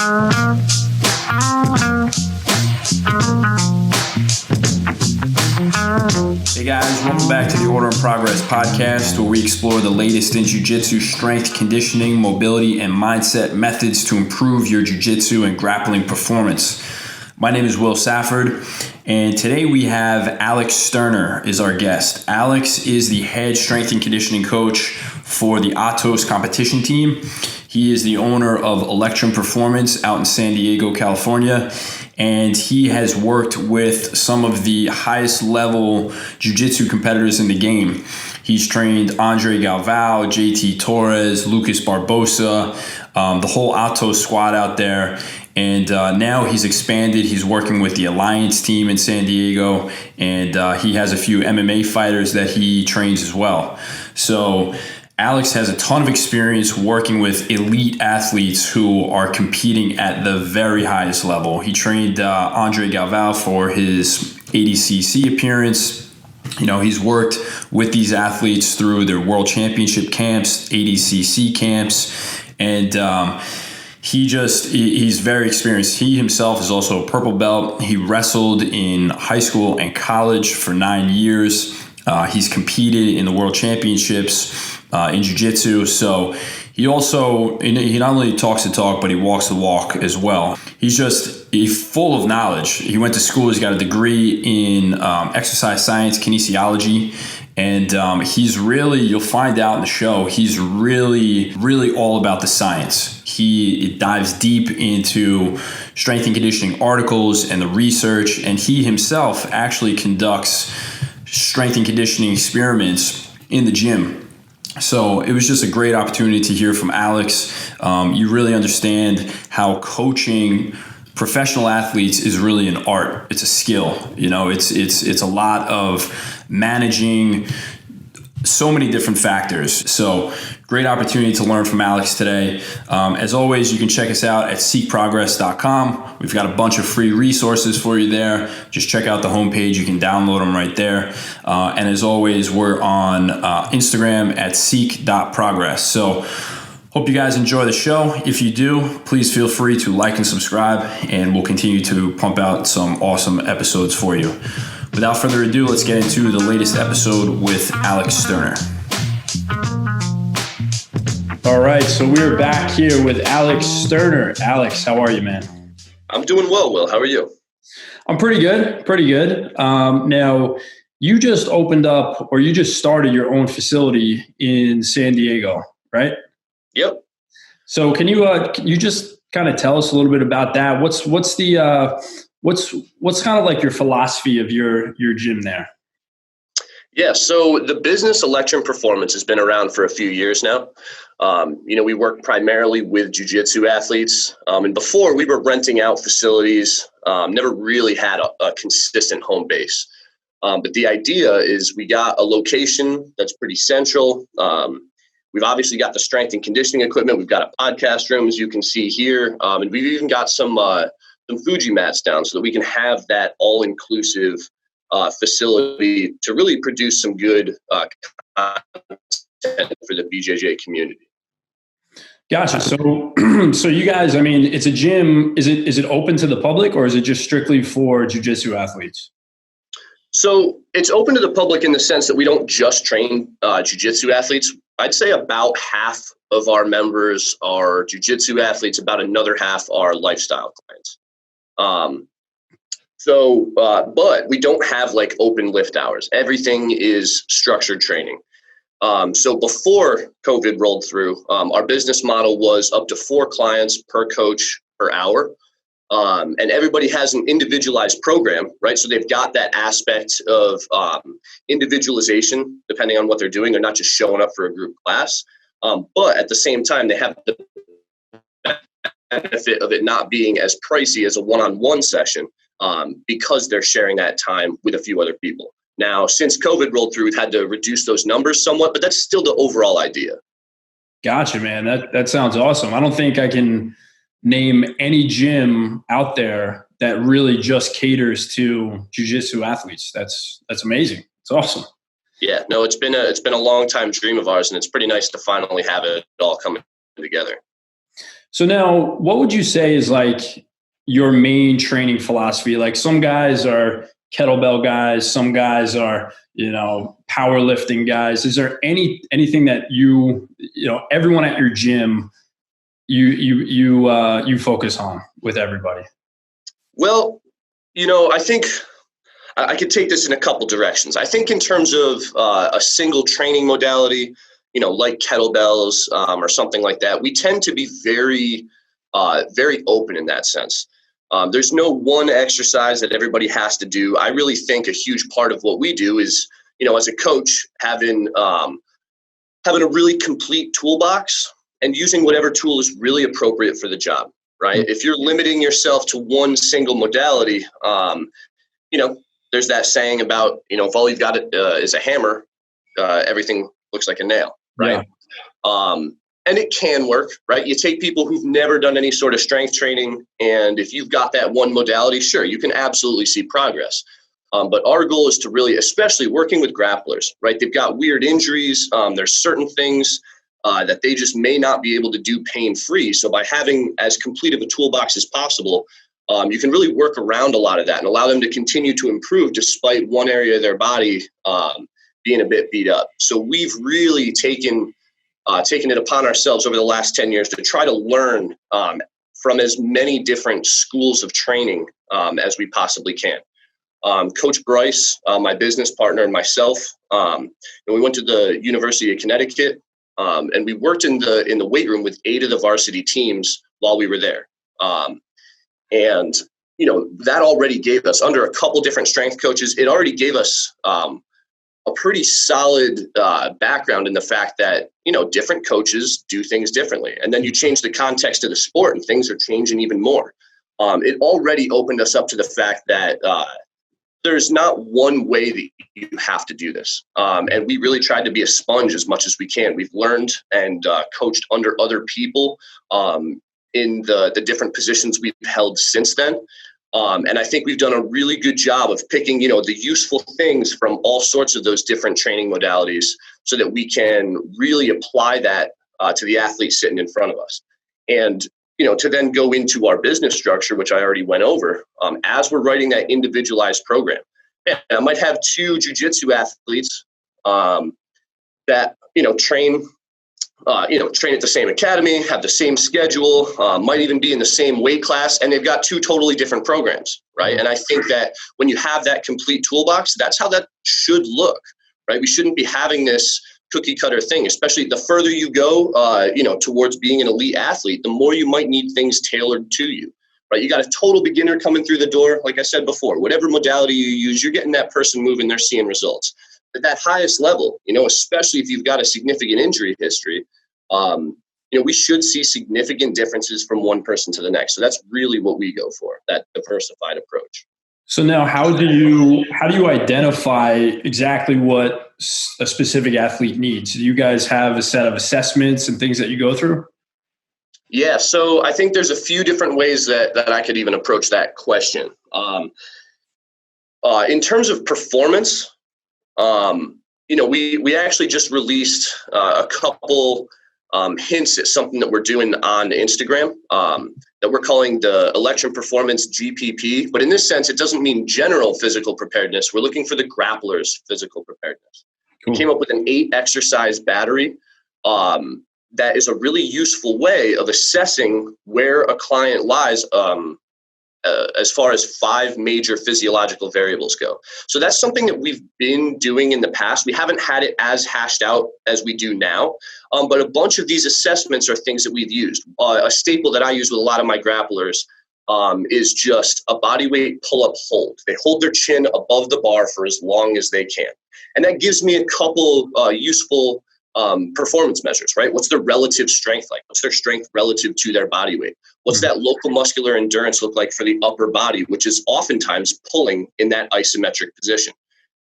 Hey guys, welcome back to the Order in Progress podcast, where we explore the latest in jiu-jitsu strength, conditioning, mobility, and mindset methods to improve your jiu-jitsu and grappling performance. My name is Will Safford, and today we have Alex Sterner is our guest. Alex is the head strength and conditioning coach for the Atos competition team. He is the owner of Electrum Performance out in San Diego, California, and he has worked with some of the highest level jiu-jitsu competitors in the game. He's trained Andre Galvao, JT Torres, Lucas Barbosa, the whole Atos squad out there. And now he's expanded. He's working with the Alliance team in San Diego, and he has a few MMA fighters that he trains as well. So Alex has a ton of experience working with elite athletes who are competing at the very highest level. He trained Andre Galvao for his ADCC appearance. You know, he's worked with these athletes through their world championship camps, ADCC camps, and he's very experienced. He himself is also a purple belt. He wrestled in high school and college for 9 years. He's competed in the world championships in jiu-jitsu. So he not only talks the talk, but he walks the walk as well. He's full of knowledge. He went to school. He's got a degree in exercise science, kinesiology. And you'll find out in the show, he's really, really all about the science. He dives deep into strength and conditioning articles and the research, and he himself actually conducts strength and conditioning experiments in the gym. So it was just a great opportunity to hear from Alex. You really understand how coaching professional athletes is really an art. It's a skill. You know, it's a lot of managing so many different factors. So great opportunity to learn from Alex today. As always, you can check us out at seekprogress.com. We've got a bunch of free resources for you there. Just check out the homepage. You can download them right there. And as always, we're on Instagram at seek.progress. So hope you guys enjoy the show. If you do, please feel free to like and subscribe, and we'll continue to pump out some awesome episodes for you. Without further ado, let's get into the latest episode with Alex Sterner. All right, so we're back here with Alex Sterner. Alex, how are you, man? I'm doing well, Will. How are you? I'm pretty good. Now, you just opened up, or you just started your own facility in San Diego, right? Yep. So can you just kind of tell us a little bit about that? What's kind of like your philosophy of your gym there? Yeah, so the business Electrum Performance has been around for a few years now. We work primarily with jiu-jitsu athletes. And before, we were renting out facilities, never really had a consistent home base. But the idea is we got a location that's pretty central. We've obviously got the strength and conditioning equipment. We've got a podcast room, as you can see here. And we've even got some Fuji mats down so that we can have that all-inclusive facility to really produce some good content for the BJJ community. Gotcha. So you guys, I mean, it's a gym. Is it open to the public, or is it just strictly for jiu-jitsu athletes? So it's open to the public in the sense that we don't just train jiu-jitsu athletes. I'd say about half of our members are jiu-jitsu athletes, about another half are lifestyle clients. But we don't have like open lift hours. Everything is structured training. So before COVID rolled through, our business model was up to 4 clients per coach per hour. And everybody has an individualized program, right? So they've got that aspect of individualization, depending on what they're doing. They're not just showing up for a group class. But at the same time, they have the benefit of it not being as pricey as a one-on-one session because they're sharing that time with a few other people. Now, since COVID rolled through, we've had to reduce those numbers somewhat, but that's still the overall idea. Gotcha, man. That sounds awesome. I don't think I can name any gym out there that really just caters to jiu-jitsu athletes. That's amazing. It's awesome. Yeah, no, it's been a long time dream of ours, and it's pretty nice to finally have it all coming together. So now, what would you say is like your main training philosophy? Like some guys are kettlebell guys, some guys are, powerlifting guys. Is there anything that everyone at your gym you focus on with everybody? Well, I think I could take this in a couple directions. I think in terms of a single training modality, like kettlebells or something like that, we tend to be very, very open in that sense. There's no one exercise that everybody has to do. I really think a huge part of what we do is, as a coach, having a really complete toolbox and using whatever tool is really appropriate for the job, right? Mm-hmm. If you're limiting yourself to one single modality, there's that saying about, if all you've got is a hammer, everything looks like a nail, right? Yeah. And it can work, right? You take people who've never done any sort of strength training, and if you've got that one modality, sure, you can absolutely see progress. But our goal is to really, especially working with grapplers, right? They've got weird injuries. There's certain things that they just may not be able to do pain-free. So by having as complete of a toolbox as possible, you can really work around a lot of that and allow them to continue to improve despite one area of their body being a bit beat up. So we've really taken it upon ourselves over the last 10 years to try to learn from as many different schools of training as we possibly can. Coach Bryce, my business partner, and myself, and we went to the University of Connecticut, and we worked in the weight room with 8 of the varsity teams while we were there. And that already gave us, under a couple different strength coaches, it already gave us a pretty solid background in the fact that different coaches do things differently. And then you change the context of the sport, and things are changing even more. It already opened us up to the fact that there's not one way that you have to do this. And we really tried to be a sponge as much as we can. We've learned and coached under other people in the different positions we've held since then. And I think we've done a really good job of picking, the useful things from all sorts of those different training modalities so that we can really apply that to the athlete sitting in front of us. And to then go into our business structure, which I already went over, as we're writing that individualized program. And I might have 2 jiu-jitsu athletes that, train at the same academy, have the same schedule, might even be in the same weight class, and they've got 2 totally different programs, right? And I think that when you have that complete toolbox, that's how that should look, right? We shouldn't be having this cookie cutter thing, especially the further you go, towards being an elite athlete, the more you might need things tailored to you, right? You got a total beginner coming through the door. Like I said before, whatever modality you use, you're getting that person moving, they're seeing results. At that highest level, especially if you've got a significant injury history, we should see significant differences from one person to the next. So that's really what we go for, that diversified approach. So now how do you identify exactly what a specific athlete needs? Do you guys have a set of assessments and things that you go through? Yeah, so I think there's a few different ways that I could even approach that question. In terms of performance, we actually just released a couple hints at something that we're doing on Instagram that we're calling the Electrum Performance GPP. But in this sense, it doesn't mean general physical preparedness. We're looking for the grapplers' physical preparedness. Cool. We came up with an 8-exercise battery that is a really useful way of assessing where a client lies as far as 5 major physiological variables go. So that's something that we've been doing in the past. We haven't had it as hashed out as we do now, but a bunch of these assessments are things that we've used. A staple that I use with a lot of my grapplers is just a body weight pull-up hold. They hold their chin above the bar for as long as they can. And that gives me a couple useful performance measures, right? What's their relative strength like? What's their strength relative to their body weight? What's that local muscular endurance look like for the upper body, which is oftentimes pulling in that isometric position?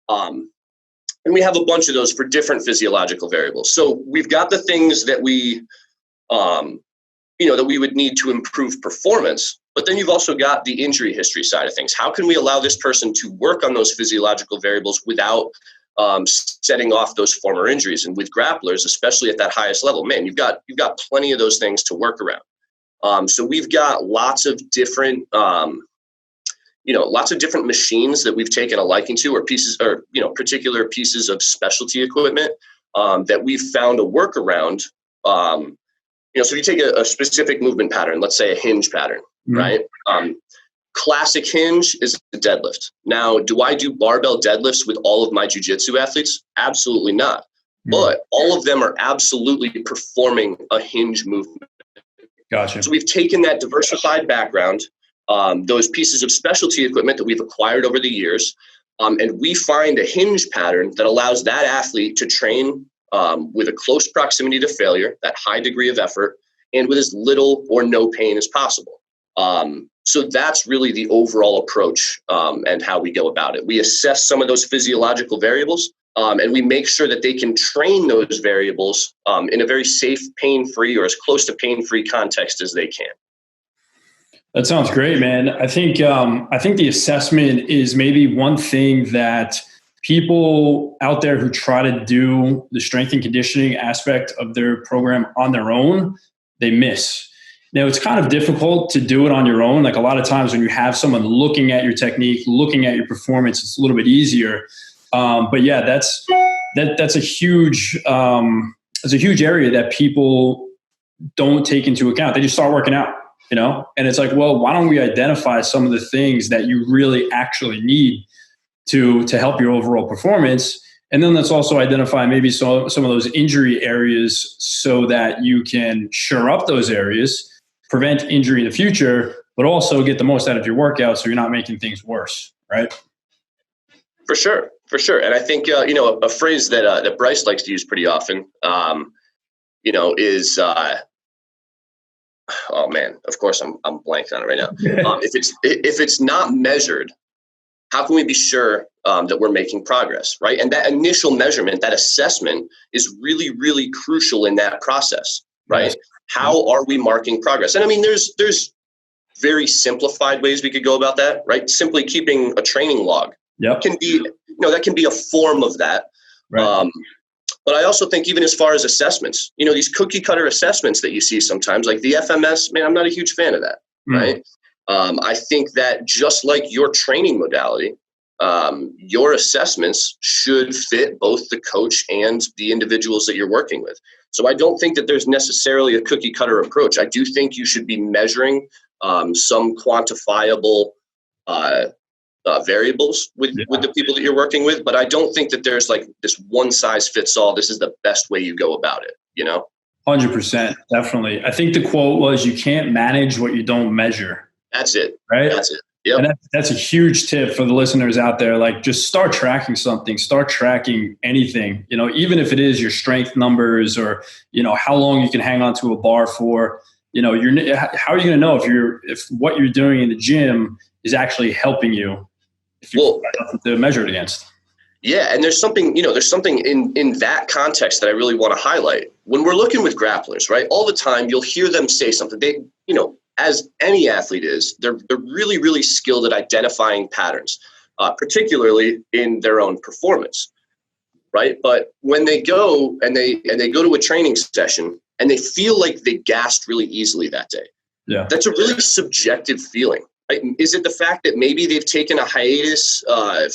And we have a bunch of those for different physiological variables. So we've got the things that we, that we would need to improve performance, but then you've also got the injury history side of things. How can we allow this person to work on those physiological variables without setting off those former injuries? And with grapplers, especially at that highest level, man, you've got plenty of those things to work around. So we've got lots of different, lots of different machines that we've taken a liking to, or pieces, or, particular pieces of specialty equipment that we've found a workaround. So if you take a specific movement pattern, let's say a hinge pattern, right? Classic hinge is the deadlift. Now, do I do barbell deadlifts with all of my jiu-jitsu athletes? Absolutely not. But all of them are absolutely performing a hinge movement. Gotcha. So we've taken that diversified background, those pieces of specialty equipment that we've acquired over the years, and we find a hinge pattern that allows that athlete to train with a close proximity to failure, that high degree of effort, and with as little or no pain as possible. So that's really the overall approach and how we go about it. We assess some of those physiological variables, and we make sure that they can train those variables in a very safe, pain-free, or as close to pain-free context as they can. That sounds great, man. I think the assessment is maybe one thing that people out there who try to do the strength and conditioning aspect of their program on their own, they miss. Now, it's kind of difficult to do it on your own. Like a lot of times when you have someone looking at your technique, looking at your performance, it's a little bit easier. But yeah, that's a huge area that people don't take into account. They just start working out, and it's like, well, why don't we identify some of the things that you really actually need to help your overall performance? And then let's also identify maybe some of those injury areas so that you can shore up those areas, prevent injury in the future, but also get the most out of your workout so you're not making things worse, right? For sure. And I think, a phrase that Bryce likes to use pretty often, is, oh man, of course I'm blanking on it right now. If it's not measured, how can we be sure that we're making progress, right? And that initial measurement, that assessment is really, really crucial in that process, right? Yes. How are we marking progress? And I mean, there's very simplified ways we could go about that, right? Simply keeping a training log can be, that can be a form of that. Right. But I also think even as far as assessments, these cookie cutter assessments that you see sometimes, like the FMS, man, I'm not a huge fan of that, right? I think that just like your training modality, your assessments should fit both the coach and the individuals that you're working with. So I don't think that there's necessarily a cookie cutter approach. I do think you should be measuring some quantifiable variables with the people that you're working with. But I don't think that there's like this one size fits all. This is the best way you go about it, 100%, definitely. I think the quote was, you can't manage what you don't measure. That's it. Right? That's it. Yep. And that's a huge tip for the listeners out there. Like, just start tracking something, start tracking anything, even if it is your strength numbers or, how long you can hang on to a bar for, how are you going to know if what you're doing in the gym is actually helping you if you have nothing to measure it against? Yeah. And there's something in that context that I really want to highlight. When we're looking with grapplers, right, all the time, you'll hear them say something. They, as any athlete is, they're really, really skilled at identifying patterns, particularly in their own performance, right? But when they go and they go to a training session and they feel like they gassed really easily that day, that's a really subjective feeling. Right? Is it the fact that maybe they've taken a hiatus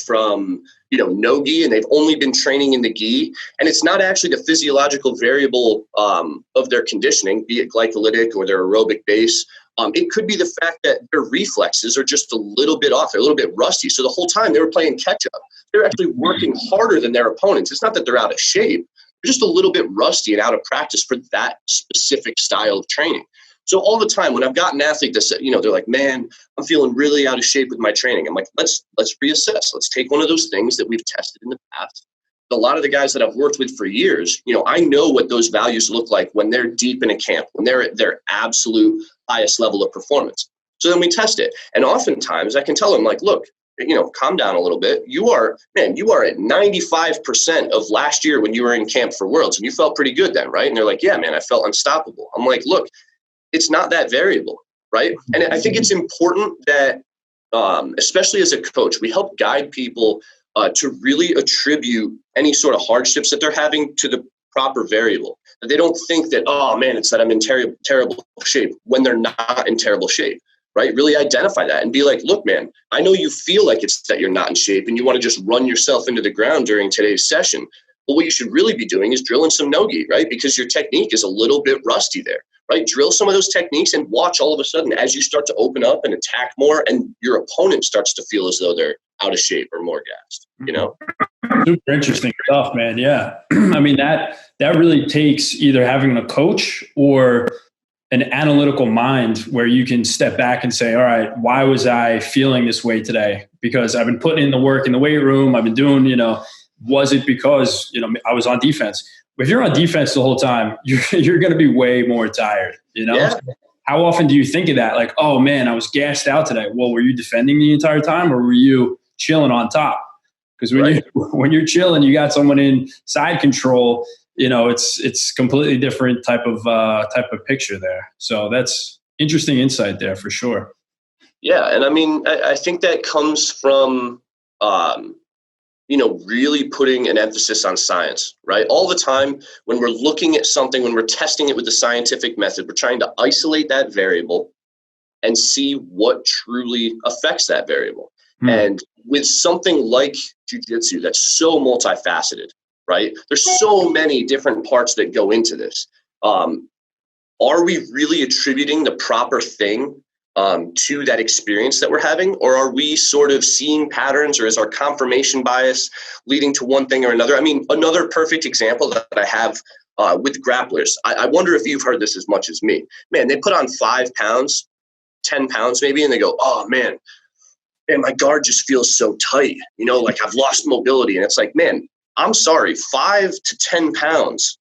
from no gi and they've only been training in the gi, and it's not actually the physiological variable of their conditioning, be it glycolytic or their aerobic base? It could be the fact that their reflexes are just a little bit off. They're a little bit rusty. So the whole time they were playing catch up. They're actually working harder than their opponents. It's not that they're out of shape. They're just a little bit rusty and out of practice for that specific style of training. So all the time when I've got an athlete that said, they're like, man, I'm feeling really out of shape with my training. I'm like, let's reassess. Let's take one of those things that we've tested in the past. A lot of the guys that I've worked with for years, I know what those values look like when they're deep in a camp, when they're at their absolute highest level of performance. So then we test it. And oftentimes I can tell them, like, look, calm down a little bit. You are at 95% of last year when you were in camp for Worlds, and you felt pretty good then, right? And they're like, yeah, man, I felt unstoppable. I'm like, look, it's not that variable, right? And I think it's important that, especially as a coach, we help guide people to really attribute any sort of hardships that they're having to the proper variable. That they don't think that, oh man, it's that I'm in terrible shape when they're not in terrible shape, right? Really identify that and be like, look, man, I know you feel like it's that you're not in shape and you want to just run yourself into the ground during today's session. But what you should really be doing is drilling some no-gi, right? Because your technique is a little bit rusty there, right? Drill some of those techniques and watch all of a sudden as you start to open up and attack more and your opponent starts to feel as though they're out of shape or more gassed, you know? Super interesting stuff, man. Yeah. I mean, that really takes either having a coach or an analytical mind where you can step back and say, all right, why was I feeling this way today? Because I've been putting in the work in the weight room. I've been doing, was it because, I was on defense? If you're on defense the whole time, you're going to be way more tired, Yeah. So how often do you think of that? Like, oh man, I was gassed out today. Well, were you defending the entire time or were you chilling on top? Because when you're chilling, you got someone in side control, it's completely different type of picture there. So that's interesting insight there for sure. Yeah. And I mean, I think that comes from, really putting an emphasis on science, right? All the time when we're looking at something, when we're testing it with the scientific method, we're trying to isolate that variable and see what truly affects that variable. And with something like jiu-jitsu that's so multifaceted, right? There's so many different parts that go into this. Are we really attributing the proper thing to that experience that we're having? Or are we sort of seeing patterns, or is our confirmation bias leading to one thing or another? I mean, another perfect example that I have with grapplers, I wonder if you've heard this as much as me. Man, they put on 5 pounds, 10 pounds maybe, and they go, oh man, my guard just feels so tight, like I've lost mobility. And it's like, man, I'm sorry, 5 to 10 pounds,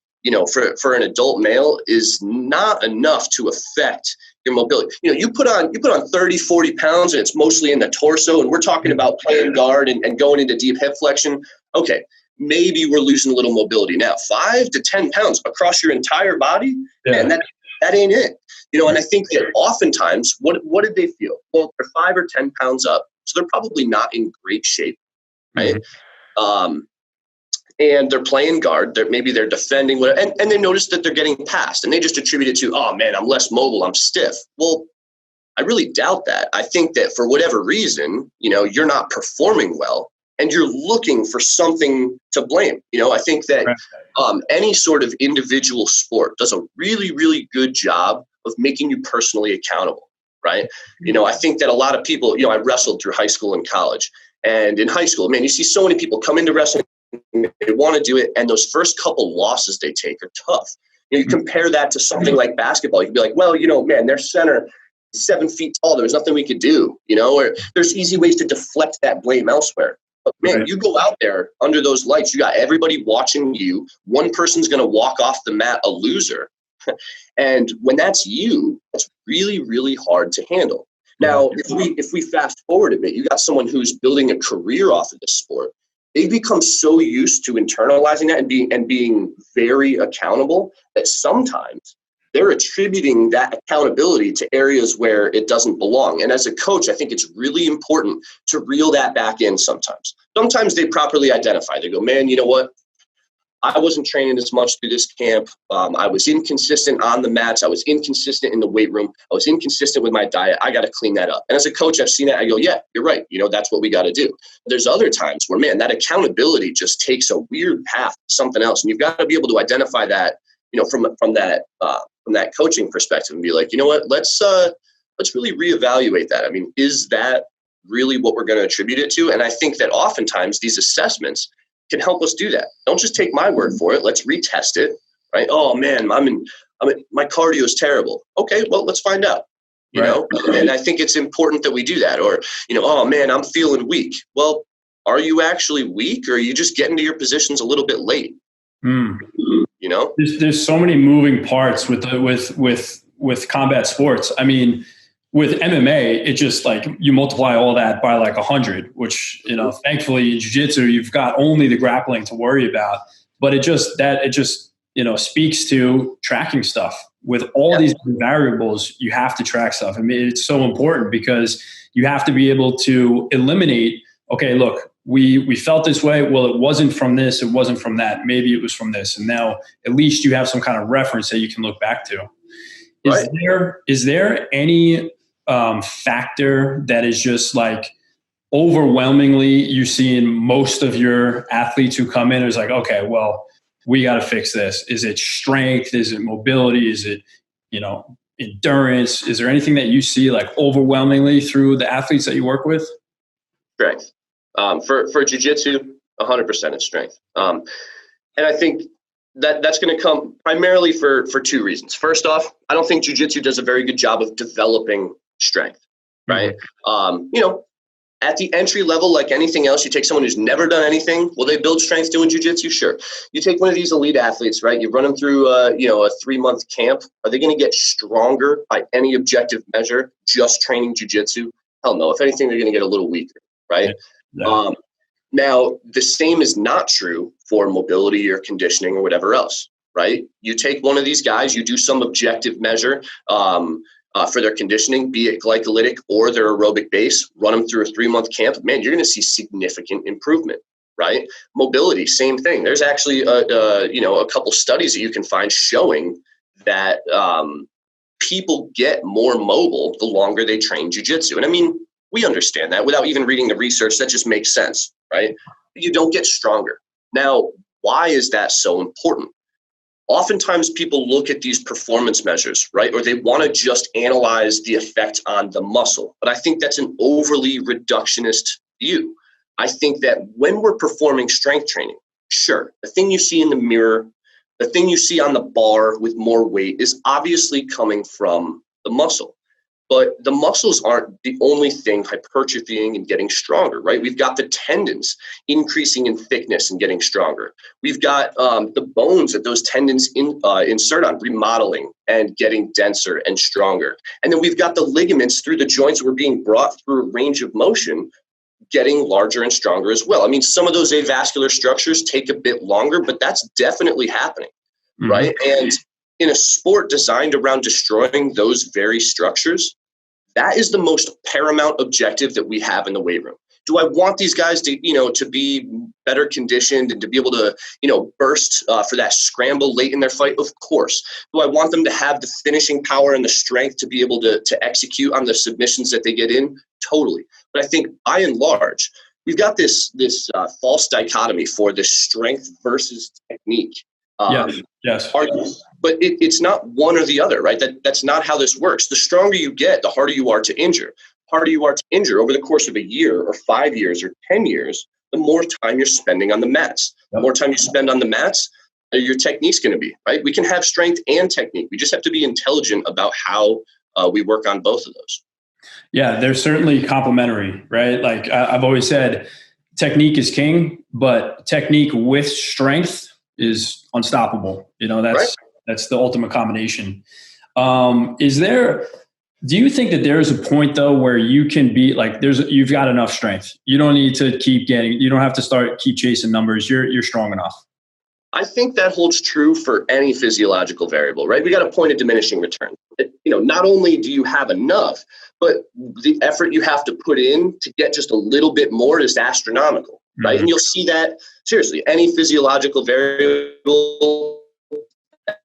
for an adult male is not enough to affect your mobility. You put on 30, 40 pounds and it's mostly in the torso, and we're talking about playing guard and going into deep hip flexion. Okay, maybe we're losing a little mobility. Now, 5 to 10 pounds across your entire body, man, that ain't it. And I think that oftentimes, what did they feel? Well, they're 5 or 10 pounds up, so they're probably not in great shape, right? And they're playing guard. Maybe they're defending, whatever, and they notice that they're getting passed, and they just attribute it to, oh man, I'm less mobile, I'm stiff. Well, I really doubt that. I think that for whatever reason, you're not performing well, and you're looking for something to blame. I think that any sort of individual sport does a really, really good job of making you personally accountable, right? I think that a lot of people, I wrestled through high school and college, and in high school, man, you see so many people come into wrestling, they want to do it, and those first couple losses they take are tough. You compare that to something like basketball. You can be like, well, man, their center is 7 feet tall. There's nothing we could do, or there's easy ways to deflect that blame elsewhere. But man, you go out there under those lights, you got everybody watching you. One person's going to walk off the mat a loser. And when that's you, that's really, really hard to handle. Now, if we fast forward a bit, you got someone who's building a career off of this sport. They've become so used to internalizing that and being very accountable that sometimes they're attributing that accountability to areas where it doesn't belong. And as a coach, I think it's really important to reel that back in sometimes. Sometimes they properly identify. They go, man, you know what? I wasn't training as much through this camp. I was inconsistent on the mats. I was inconsistent in the weight room. I was inconsistent with my diet. I got to clean that up. And as a coach, I've seen that. I go, yeah, you're right. That's what we got to do. There's other times where, man, that accountability just takes a weird path to something else. And you've got to be able to identify that, from that coaching perspective and be like, you know what, let's really reevaluate that. I mean, is that really what we're going to attribute it to? And I think that oftentimes these assessments can help us do that. Don't just take my word for it. Let's retest it, right? Oh man, my cardio is terrible. Okay, well, let's find out, you know? And I think it's important that we do that. Or, oh man, I'm feeling weak. Well, are you actually weak, or are you just getting to your positions a little bit late? There's so many moving parts with combat sports. I mean, with MMA, it just like you multiply all that by like 100, which, thankfully in jiu-jitsu, you've got only the grappling to worry about. But it just speaks to tracking stuff. With all these variables, you have to track stuff. I mean, it's so important because you have to be able to eliminate, okay, look, we felt this way. Well, it wasn't from this. It wasn't from that. Maybe it was from this. And now at least you have some kind of reference that you can look back to. Right. Is there any factor that is just like overwhelmingly you see in most of your athletes who come in is like, okay, well, we got to fix this. Is it strength? Is it mobility? Is it, endurance? Is there anything that you see like overwhelmingly through the athletes that you work with? Strength. For jiu-jitsu, 100% it's strength. And I think that's going to come primarily for two reasons. First off, I don't think jiu-jitsu does a very good job of developing strength, right? Mm-hmm. At the entry level, like anything else, you take someone who's never done anything. Will they build strength doing jiu-jitsu? Sure. You take one of these elite athletes, right? You run them through, a 3-month camp. Are they going to get stronger by any objective measure just training jiu-jitsu? Hell no. If anything, they're going to get a little weaker, right? Yeah. Now, the same is not true for mobility or conditioning or whatever else, right? You take one of these guys, you do some objective measure for their conditioning, be it glycolytic or their aerobic base, run them through a 3-month camp. Man, you're going to see significant improvement, right? Mobility, same thing. There's actually a couple studies that you can find showing that people get more mobile the longer they train jiu-jitsu. And I mean, we understand that without even reading the research. That just makes sense, right? You don't get stronger. Now, why is that so important? Oftentimes people look at these performance measures, right? Or they want to just analyze the effect on the muscle. But I think that's an overly reductionist view. I think that when we're performing strength training, sure, the thing you see in the mirror, the thing you see on the bar with more weight is obviously coming from the muscle. But the muscles aren't the only thing hypertrophying and getting stronger, right? We've got the tendons increasing in thickness and getting stronger. We've got the bones that those tendons insert on, remodeling and getting denser and stronger. And then we've got the ligaments through the joints that were being brought through a range of motion, getting larger and stronger as well. I mean, some of those avascular structures take a bit longer, but that's definitely happening, right? And in a sport designed around destroying those very structures, that is the most paramount objective that we have in the weight room. Do I want these guys to be better conditioned and to be able to, burst for that scramble late in their fight? Of course. Do I want them to have the finishing power and the strength to be able to execute on the submissions that they get in? Totally. But I think by and large, we've got this false dichotomy for this strength versus technique. Yes. But it's not one or the other, right? That's not how this works. The stronger you get, the harder you are to injure. Harder you are to injure over the course of a year or 5 years or 10 years, the more time you're spending on the mats. The more time you spend on the mats, your technique's going to be, right? We can have strength and technique. We just have to be intelligent about how we work on both of those. Yeah, they're certainly complementary, right? Like I've always said, technique is king, but technique with strength is unstoppable. That's the ultimate combination. Do you think that there's a point though where you can be like, you've got enough strength. You don't need to you don't have to keep chasing numbers. You're strong enough. I think that holds true for any physiological variable, right? We got a point of diminishing return. Not only do you have enough, but the effort you have to put in to get just a little bit more is astronomical, right? Mm-hmm. And you'll see that seriously, any physiological variable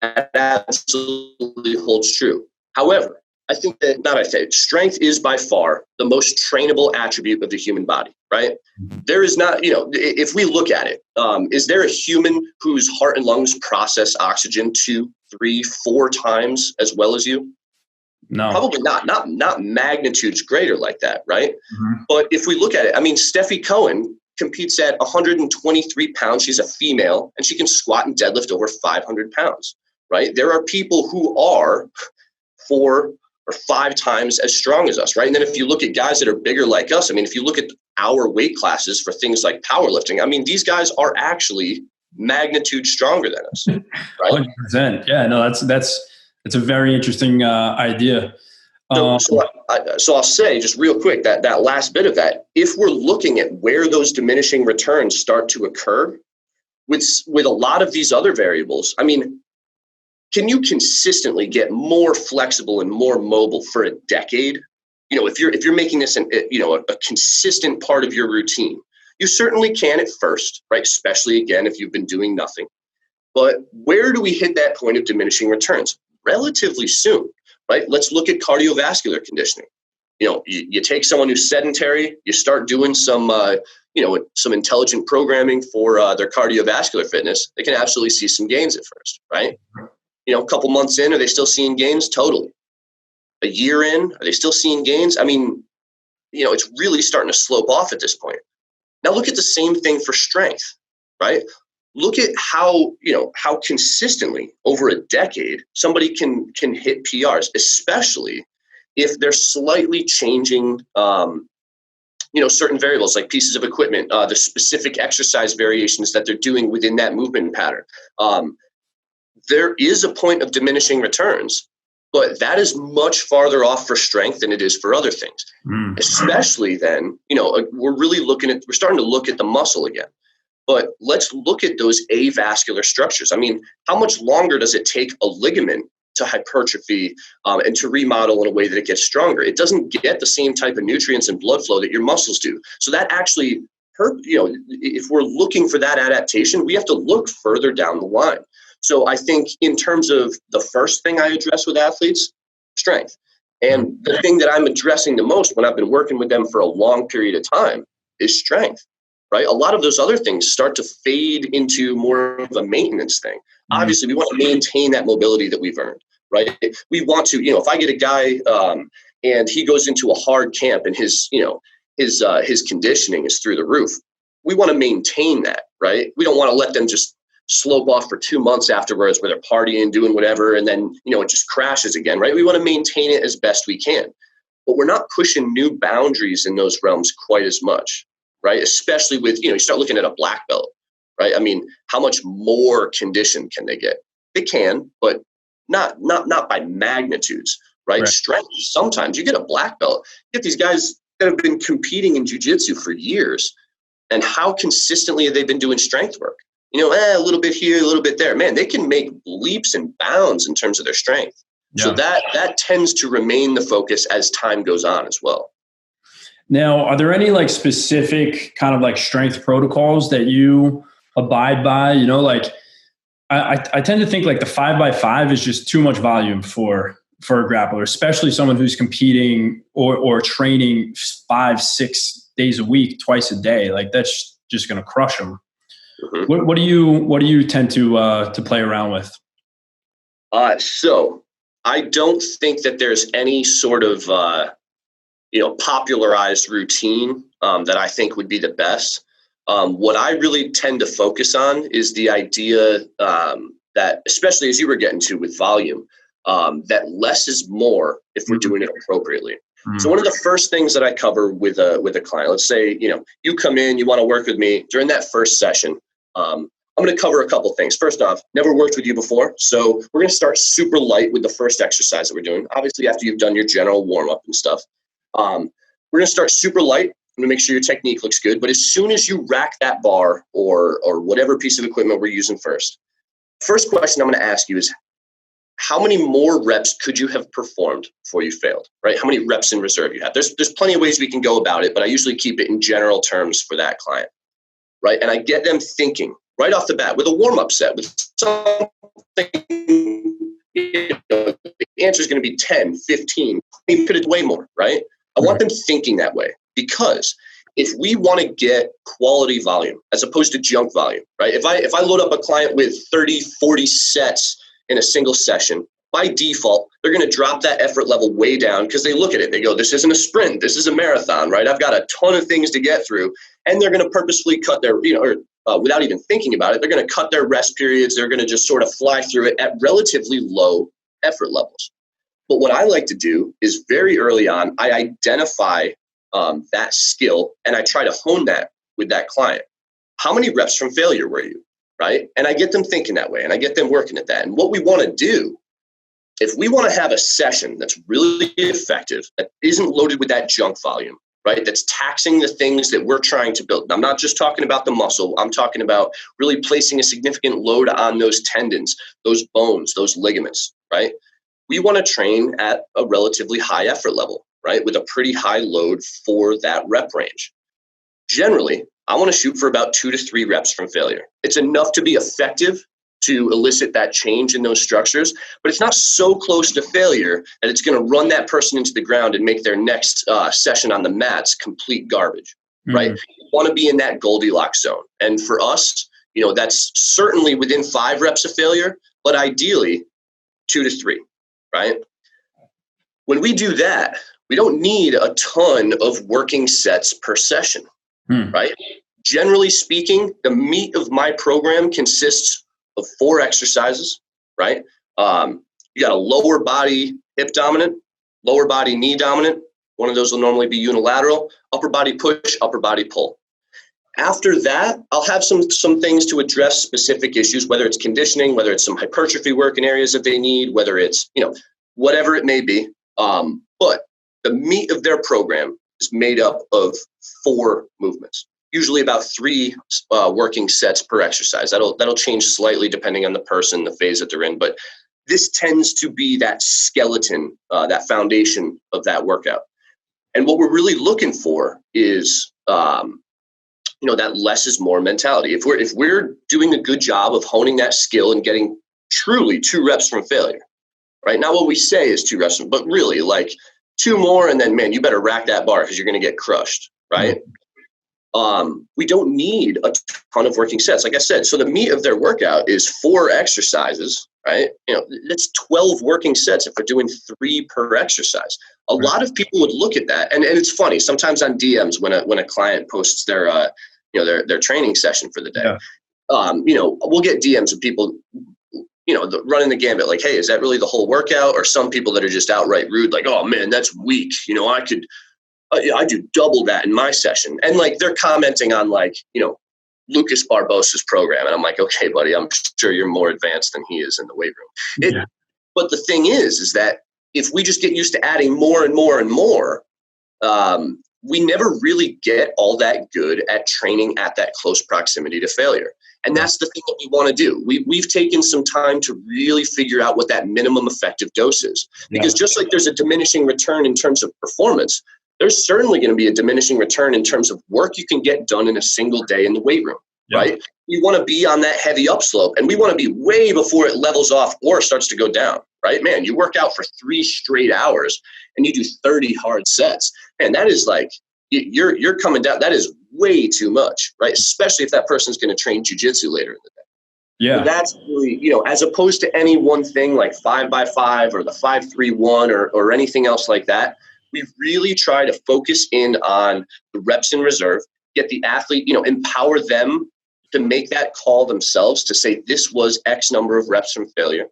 that absolutely holds true. However, I think that strength is by far the most trainable attribute of the human body, right? There is not, if we look at it, is there a human whose heart and lungs process oxygen 2, 3, 4 times as well as you? No. Probably not magnitudes greater like that, right? Mm-hmm. But if we look at it, Steffi Cohen competes at 123 pounds. She's a female, and she can squat and deadlift over 500 pounds, right? There are people who are 4 or 5 times as strong as us, right? And then if you look at guys that are bigger like us, if you look at our weight classes for things like powerlifting, these guys are actually magnitude stronger than us, right? 100%. Yeah, no, that's a very interesting idea. So I'll say just real quick that last bit of that, if we're looking at where those diminishing returns start to occur with a lot of these other variables, can you consistently get more flexible and more mobile for a decade? If you're making this a consistent part of your routine, You certainly can at first, right? Especially again, if you've been doing nothing. But where do we hit that point of diminishing returns? Relatively soon, right? Let's look at cardiovascular conditioning. You take someone who's sedentary, you start doing some intelligent programming for their cardiovascular fitness. They can absolutely see some gains at first, right? A couple months in, are they still seeing gains? Totally. A year in, are they still seeing gains? I mean, it's really starting to slope off at this point. Now look at the same thing for strength, right? Look at how consistently over a decade somebody can hit PRs, especially if they're slightly changing, certain variables like pieces of equipment, the specific exercise variations that they're doing within that movement pattern. There is a point of diminishing returns, but that is much farther off for strength than it is for other things. Especially then, we're starting to look at the muscle again. But let's look at those avascular structures. I mean, how much longer does it take a ligament to hypertrophy and to remodel in a way that it gets stronger? It doesn't get the same type of nutrients and blood flow that your muscles do. So that actually if we're looking for that adaptation, we have to look further down the line. So I think in terms of the first thing I address with athletes, strength. And the thing that I'm addressing the most when I've been working with them for a long period of time is strength, right? A lot of those other things start to fade into more of a maintenance thing. Obviously, we want to maintain that mobility that we've earned, right? We want to, if I get a guy and he goes into a hard camp and his conditioning is through the roof, we want to maintain that, right? We don't want to let them just slope off for 2 months afterwards where they're partying, doing whatever, and then, it just crashes again, right? We want to maintain it as best we can, but we're not pushing new boundaries in those realms quite as much, right? Especially with, you start looking at a black belt, right? I mean, how much more condition can they get? They can, but not by magnitudes, right? Strength, sometimes you get a black belt, you get these guys that have been competing in jiu-jitsu for years, and how consistently have they been doing strength work? A little bit here, a little bit there. Man, they can make leaps and bounds in terms of their strength. Yeah. So that tends to remain the focus as time goes on as well. Now, are there any specific kind of strength protocols that you abide by? I tend to think the 5x5 is just too much volume for a grappler, especially someone who's competing or training 5-6 days a week, twice a day. That's just going to crush them. Mm-hmm. What do you tend to play around with? So I don't think that there's any sort of popularized routine that I think would be the best. What I really tend to focus on is the idea that, especially as you were getting to with volume, that less is more if we're doing it appropriately. Mm-hmm. So one of the first things that I cover with a client, let's say, you come in, you want to work with me during that first session. I'm going to cover a couple things. First off, never worked with you before. So we're going to start super light with the first exercise that we're doing. Obviously, after you've done your general warm up and stuff, we're going to start super light. I'm going to make sure your technique looks good. But as soon as you rack that bar or whatever piece of equipment we're using first question I'm going to ask you is, how many more reps could you have performed before you failed, right? How many reps in reserve you have? There's plenty of ways we can go about it, but I usually keep it in general terms for that client, right? And I get them thinking right off the bat with a warm-up set, with something, the answer is going to be 10, 15, maybe could have way more, right? I want them thinking that way, because if we want to get quality volume as opposed to junk volume, right? If I load up a client with 30, 40 sets in a single session, by default, they're going to drop that effort level way down because they look at it. They go, this isn't a sprint. This is a marathon, right? I've got a ton of things to get through. And they're going to purposefully cut their, without even thinking about it, they're going to cut their rest periods. They're going to just sort of fly through it at relatively low effort levels. But what I like to do is very early on, I identify that skill and I try to hone that with that client. How many reps from failure were you, right? And I get them thinking that way and I get them working at that. And what we want to do, if we want to have a session that's really effective, that isn't loaded with that junk volume, right? That's taxing the things that we're trying to build. I'm not just talking about the muscle. I'm talking about really placing a significant load on those tendons, those bones, those ligaments, right? We want to train at a relatively high effort level, right? With a pretty high load for that rep range. Generally, I want to shoot for about 2 to 3 reps from failure. It's enough to be effective to elicit that change in those structures, but it's not so close to failure that it's going to run that person into the ground and make their next session on the mats complete garbage, right? You want to be in that Goldilocks zone. And for us, that's certainly within 5 reps of failure, but ideally 2 to 3, right? When we do that, we don't need a ton of working sets per session, right? Generally speaking, the meat of my program consists of 4 exercises, right? You got a lower body hip dominant, lower body knee dominant. One of those will normally be unilateral, upper body push, upper body pull. After that, I'll have some things to address specific issues, whether it's conditioning, whether it's some hypertrophy work in areas that they need, whether it's, whatever it may be. But the meat of their program is made up of 4 movements, usually about 3 working sets per exercise. That'll change slightly depending on the person, the phase that they're in. But this tends to be that skeleton, that foundation of that workout. And what we're really looking for is, that less is more mentality. If we're doing a good job of honing that skill and getting truly 2 reps from failure, right? Not what we say is 2 reps, but really like 2 more, and then, man, you better rack that bar because you're going to get crushed, right? We don't need a ton of working sets, like I said. So the meat of their workout is 4 exercises, right? That's 12 working sets if they're doing 3 per exercise. A lot of people would look at that, and it's funny. Sometimes on DMs when a client posts their training session for the day, we'll get DMs of people, running the gambit, like, hey, is that really the whole workout? Or some people that are just outright rude, like, oh man, that's weak. I do double that in my session. And like, they're commenting on like, Lucas Barbosa's program. And I'm like, okay, buddy, I'm sure you're more advanced than he is in the weight room. But the thing is that if we just get used to adding more and more and more, we never really get all that good at training at that close proximity to failure. And that's the thing that we want to do. We've taken some time to really figure out what that minimum effective dose is. Because just like there's a diminishing return in terms of performance, there's certainly going to be a diminishing return in terms of work you can get done in a single day in the weight room, right? We want to be on that heavy upslope, and we want to be way before it levels off or starts to go down, right? Man, you work out for 3 straight hours and you do 30 hard sets. And that is like, you're coming down. That is way too much, right? Especially if that person's going to train jiu-jitsu later in the day. Yeah. So that's really, as opposed to any one thing like 5x5 or the 5-3-1 or anything else like that. We really try to focus in on the reps in reserve, get the athlete, empower them to make that call themselves to say, this was X number of reps from failure.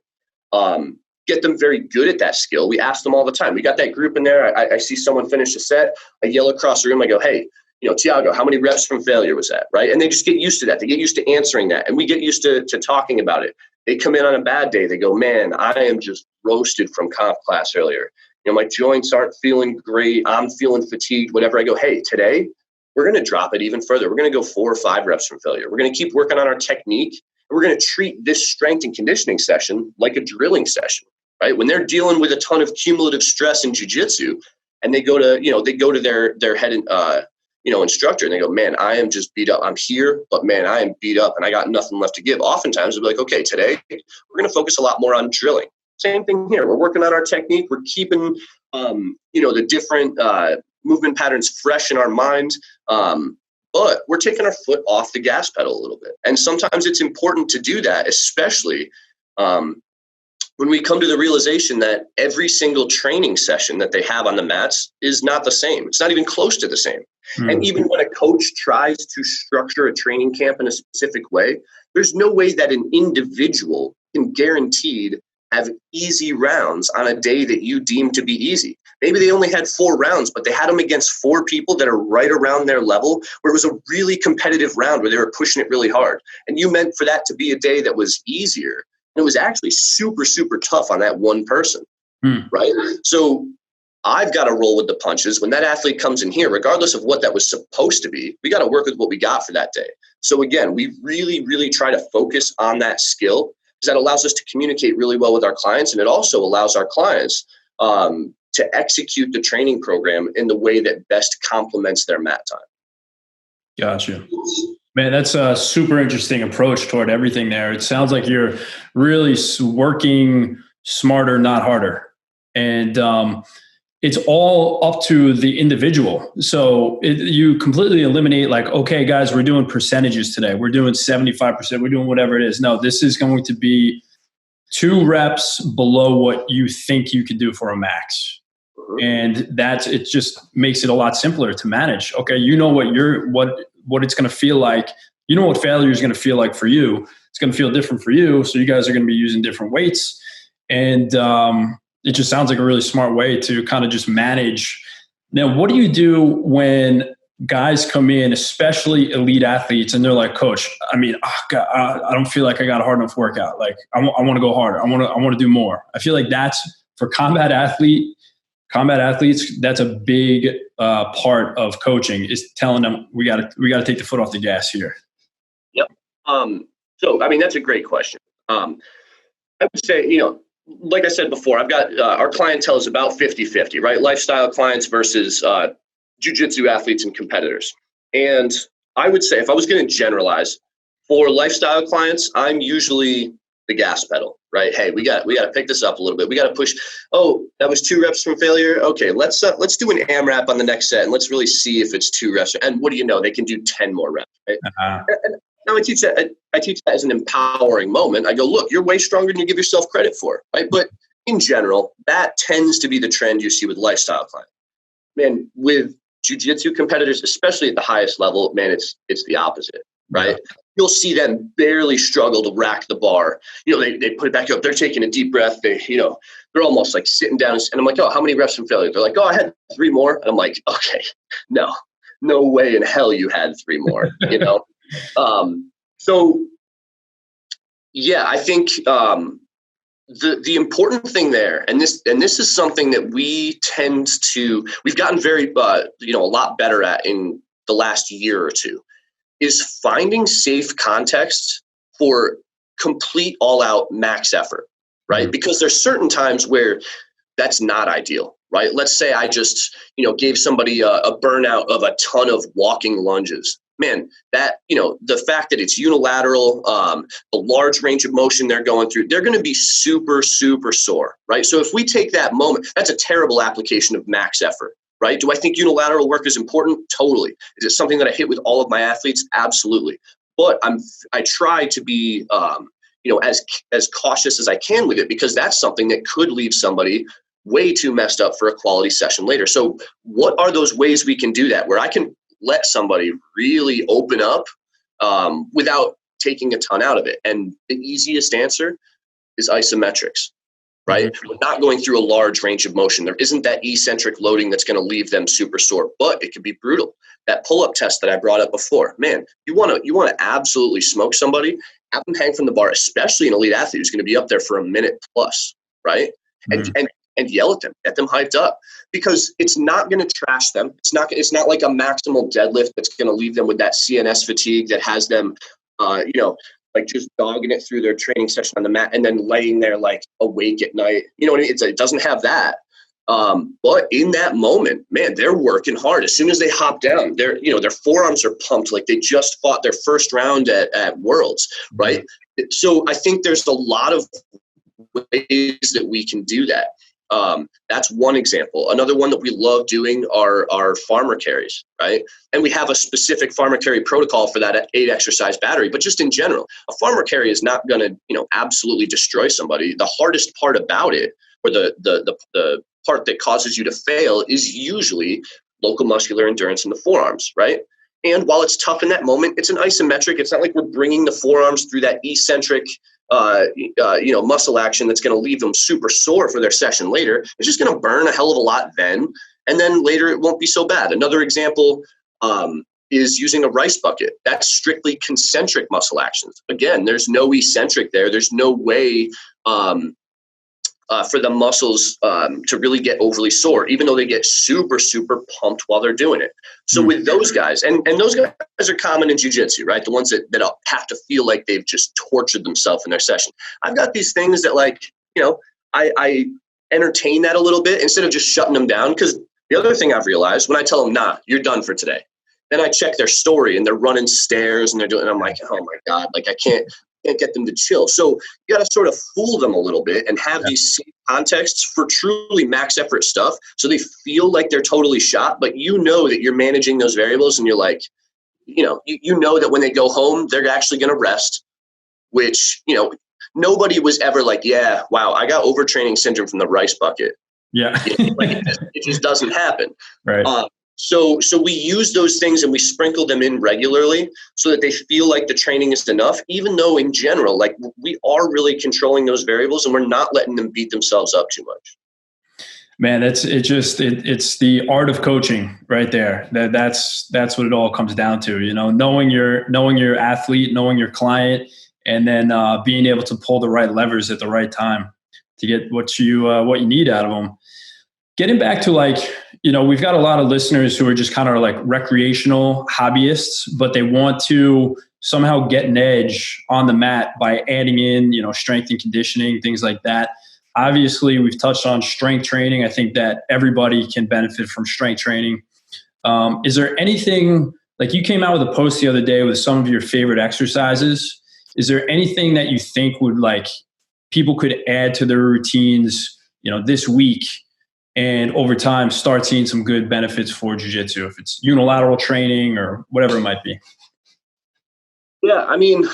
Get them very good at that skill. We ask them all the time. We got that group in there. I see someone finish a set. I yell across the room. I go, hey, Tiago, how many reps from failure was that? Right. And they just get used to that. They get used to answering that. And we get used to talking about it. They come in on a bad day. They go, man, I am just roasted from comp class earlier. My joints aren't feeling great. I'm feeling fatigued, whatever. I go, hey, today we're going to drop it even further. We're going to go 4 or 5 reps from failure. We're going to keep working on our technique. And we're going to treat this strength and conditioning session like a drilling session, right? When they're dealing with a ton of cumulative stress in jiu-jitsu and they go to their head instructor and they go, man, I am just beat up. I'm here, but man, I am beat up and I got nothing left to give. Oftentimes they'll be like, okay, today we're going to focus a lot more on drilling. Same thing here. We're working on our technique. We're keeping, the different movement patterns fresh in our mind. But we're taking our foot off the gas pedal a little bit. And sometimes it's important to do that, especially when we come to the realization that every single training session that they have on the mats is not the same. It's not even close to the same. And even when a coach tries to structure a training camp in a specific way, there's no way that an individual can guaranteed have easy rounds on a day that you deem to be easy. Maybe they only had 4 rounds, but they had them against 4 people that are right around their level, where it was a really competitive round where they were pushing it really hard. And you meant for that to be a day that was easier. And it was actually super, super tough on that one person, right? So I've got to roll with the punches. When that athlete comes in here, regardless of what that was supposed to be, we got to work with what we got for that day. So again, we really, really try to focus on that skill, because that allows us to communicate really well with our clients. And it also allows our clients to execute the training program in the way that best complements their mat time. Gotcha. Man, that's a super interesting approach toward everything there. It sounds like you're really working smarter, not harder. And it's all up to the individual. So you completely eliminate like, okay, guys, we're doing percentages today. We're doing 75%. We're doing whatever it is. No, this is going to be 2 reps below what you think you could do for a max. And it just makes it a lot simpler to manage. Okay, you know what it's going to feel like. You know what failure is going to feel like for you. It's going to feel different for you. So you guys are going to be using different weights. And it just sounds like a really smart way to kind of just manage. Now, what do you do when guys come in, especially elite athletes, and they're like, Coach, I mean, God, I don't feel like I got a hard enough workout. Like I want to go harder. I want to do more. I feel like that's for combat athletes, that's a big part of coaching, is telling them we got to take the foot off the gas here. Yep. So, I mean, that's a great question. I would say, like I said before, I've got our clientele is about 50-50, right? Lifestyle clients versus jiu-jitsu athletes and competitors. And I would say if I was going to generalize, for lifestyle clients, I'm usually the gas pedal, right? Hey, we got to pick this up a little bit. We got to push. Oh, that was 2 reps from failure. Okay, let's do an AMRAP on the next set, and let's really see if it's 2 reps. And what do you know? They can do 10 more reps, right? And now I teach that as an empowering moment. I go, look, you're way stronger than you give yourself credit for, right? But in general, that tends to be the trend you see with lifestyle clients. Man, with jiu-jitsu competitors, especially at the highest level, man, it's the opposite, right? Yeah. You'll see them barely struggle to rack the bar. They put it back up. They're taking a deep breath. They're almost like sitting down. And I'm like, oh, how many reps from failure? They're like, oh, I had 3 more. And I'm like, okay, no way in hell you had 3 more, So yeah, I think the important thing there, and this is something that we've gotten very, a lot better at in the last year or two, is finding safe context for complete all-out max effort, right? Because there's certain times where that's not ideal, right? Let's say I just, gave somebody a burnout of a ton of walking lunges. Man, that, the fact that it's unilateral, the large range of motion they're going through, they're going to be super, super sore, right? So if we take that moment, that's a terrible application of max effort. Right? Do I think unilateral work is important? Totally. Is it something that I hit with all of my athletes? Absolutely. But I try to be, as cautious as I can with it, because that's something that could leave somebody way too messed up for a quality session later. So what are those ways we can do that, where I can let somebody really open up without taking a ton out of it? And the easiest answer is isometrics. Right? We're not going through a large range of motion. There isn't that eccentric loading that's going to leave them super sore, but it could be brutal. That pull-up test that I brought up before, man, you want to absolutely smoke somebody, have them hang from the bar, especially an elite athlete who's going to be up there for a minute plus, right? Mm-hmm. And yell at them, get them hyped up, because it's not going to trash them. It's not like a maximal deadlift that's going to leave them with that CNS fatigue that has them, like just dogging it through their training session on the mat and then laying there like awake at night. You know what I mean? It doesn't have that. But in that moment, man, they're working hard. As soon as they hop down, their forearms are pumped like they just fought their first round at Worlds, right? So I think there's a lot of ways that we can do that. That's one example. Another one that we love doing are farmer carries, right? And we have a specific farmer carry protocol for that 8 exercise battery. But just in general, a farmer carry is not going to, absolutely destroy somebody. The hardest part about it, or the part that causes you to fail, is usually local muscular endurance in the forearms, right? And while it's tough in that moment, it's an isometric. It's not like we're bringing the forearms through that eccentric muscle action that's going to leave them super sore for their session later. It's just going to burn a hell of a lot then. And then later it won't be so bad. Another example is using a rice bucket. That's strictly concentric muscle actions. Again, there's no eccentric there. There's no way for the muscles to really get overly sore, even though they get super, super pumped while they're doing it. So with those guys, and those guys are common in jiu-jitsu, right? The ones that have to feel like they've just tortured themselves in their session. I've got these things that I entertain that a little bit instead of just shutting them down. Because the other thing I've realized, when I tell them, nah, you're done for today, Then I check their story and they're running stairs and and I'm like, oh my God, like I can't get them to chill. So you got to sort of fool them a little bit and have these safe contexts for truly max effort stuff. So they feel like they're totally shot, but you know that you're managing those variables and you're like, you know that when they go home, they're actually going to rest, which, nobody was ever like, yeah, wow, I got overtraining syndrome from the rice bucket. Yeah. It just doesn't happen. Right. So we use those things and we sprinkle them in regularly so that they feel like the training is enough, even though in general, like we are really controlling those variables and we're not letting them beat themselves up too much. Man, it's the art of coaching right there. That's what it all comes down to, knowing your athlete, knowing your client, and then being able to pull the right levers at the right time to get what you need out of them. Getting back to we've got a lot of listeners who are just kind of like recreational hobbyists, but they want to somehow get an edge on the mat by adding in, strength and conditioning, things like that. Obviously, we've touched on strength training. I think that everybody can benefit from strength training. Is there anything, like you came out with a post the other day with some of your favorite exercises? Is there anything that you think would people could add to their routines, this week, and over time start seeing some good benefits for jiu-jitsu, if it's unilateral training or whatever it might be? Yeah, I mean,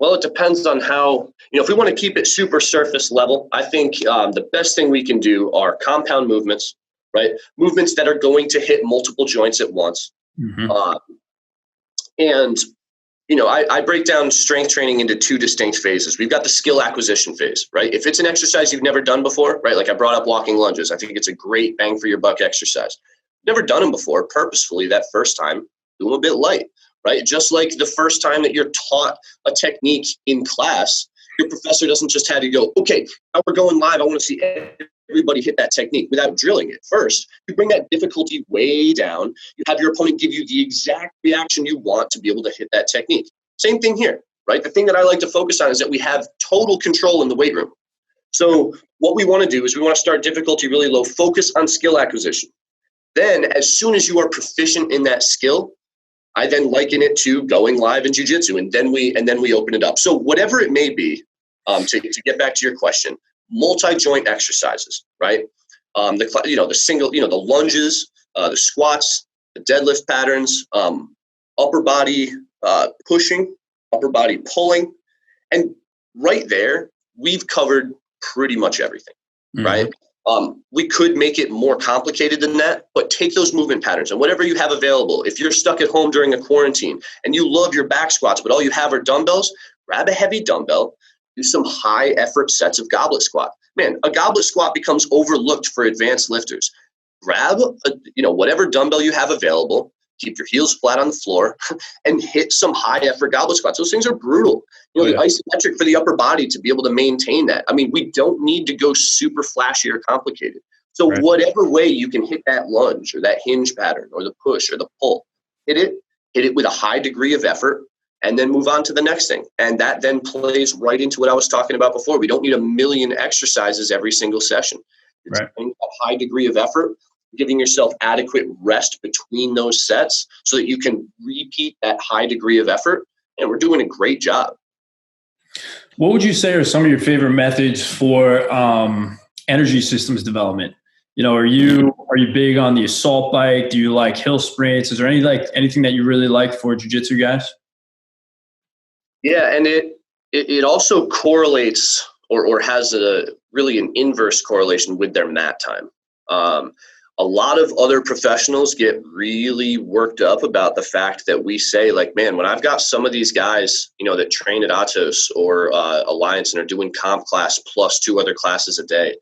well, it depends on how, if we want to keep it super surface level, I think the best thing we can do are compound movements, right? Movements that are going to hit multiple joints at once. Mm-hmm. I break down strength training into two distinct phases. We've got the skill acquisition phase, right? If it's an exercise you've never done before, right? Like I brought up walking lunges. I think it's a great bang for your buck exercise. Never done them before, purposefully that first time, do them a bit light, right? Just like the first time that you're taught a technique in class, your professor doesn't just have to go, okay, now we're going live. I want to see everybody hit that technique without drilling it. First, you bring that difficulty way down. You have your opponent give you the exact reaction you want to be able to hit that technique. Same thing here, right? The thing that I like to focus on is that we have total control in the weight room. So what we want to do is we want to start difficulty really low, focus on skill acquisition. Then as soon as you are proficient in that skill, I then liken it to going live in jiu-jitsu, and then we open it up. So whatever it may be, to get back to your question, multi-joint exercises, right? The single, the lunges, the squats, the deadlift patterns, upper body pushing, upper body pulling, and right there we've covered pretty much everything, right? We could make it more complicated than that, but take those movement patterns and whatever you have available. If you're stuck at home during a quarantine and you love your back squats, but all you have are dumbbells, grab a heavy dumbbell, do some high effort sets of goblet squat. Man, a goblet squat becomes overlooked for advanced lifters. Grab whatever dumbbell you have available, keep your heels flat on the floor, and hit some high effort goblet squats. Those things are brutal. The isometric for the upper body to be able to maintain that. I mean, we don't need to go super flashy or complicated. So whatever way you can hit that lunge or that hinge pattern or the push or the pull, hit it with a high degree of effort, and then move on to the next thing. And that then plays right into what I was talking about before. We don't need a million exercises every single session. It's a high degree of effort, giving yourself adequate rest between those sets so that you can repeat that high degree of effort. And we're doing a great job. What would you say are some of your favorite methods for energy systems development? Are you big on the assault bike? Do you like hill sprints? Is there anything that you really like for jiu-jitsu guys? Yeah, and it also correlates or has really an inverse correlation with their mat time. A lot of other professionals get really worked up about the fact that we say, like, man, when I've got some of these guys, that train at Atos or Alliance and are doing comp class plus 2 other classes a day,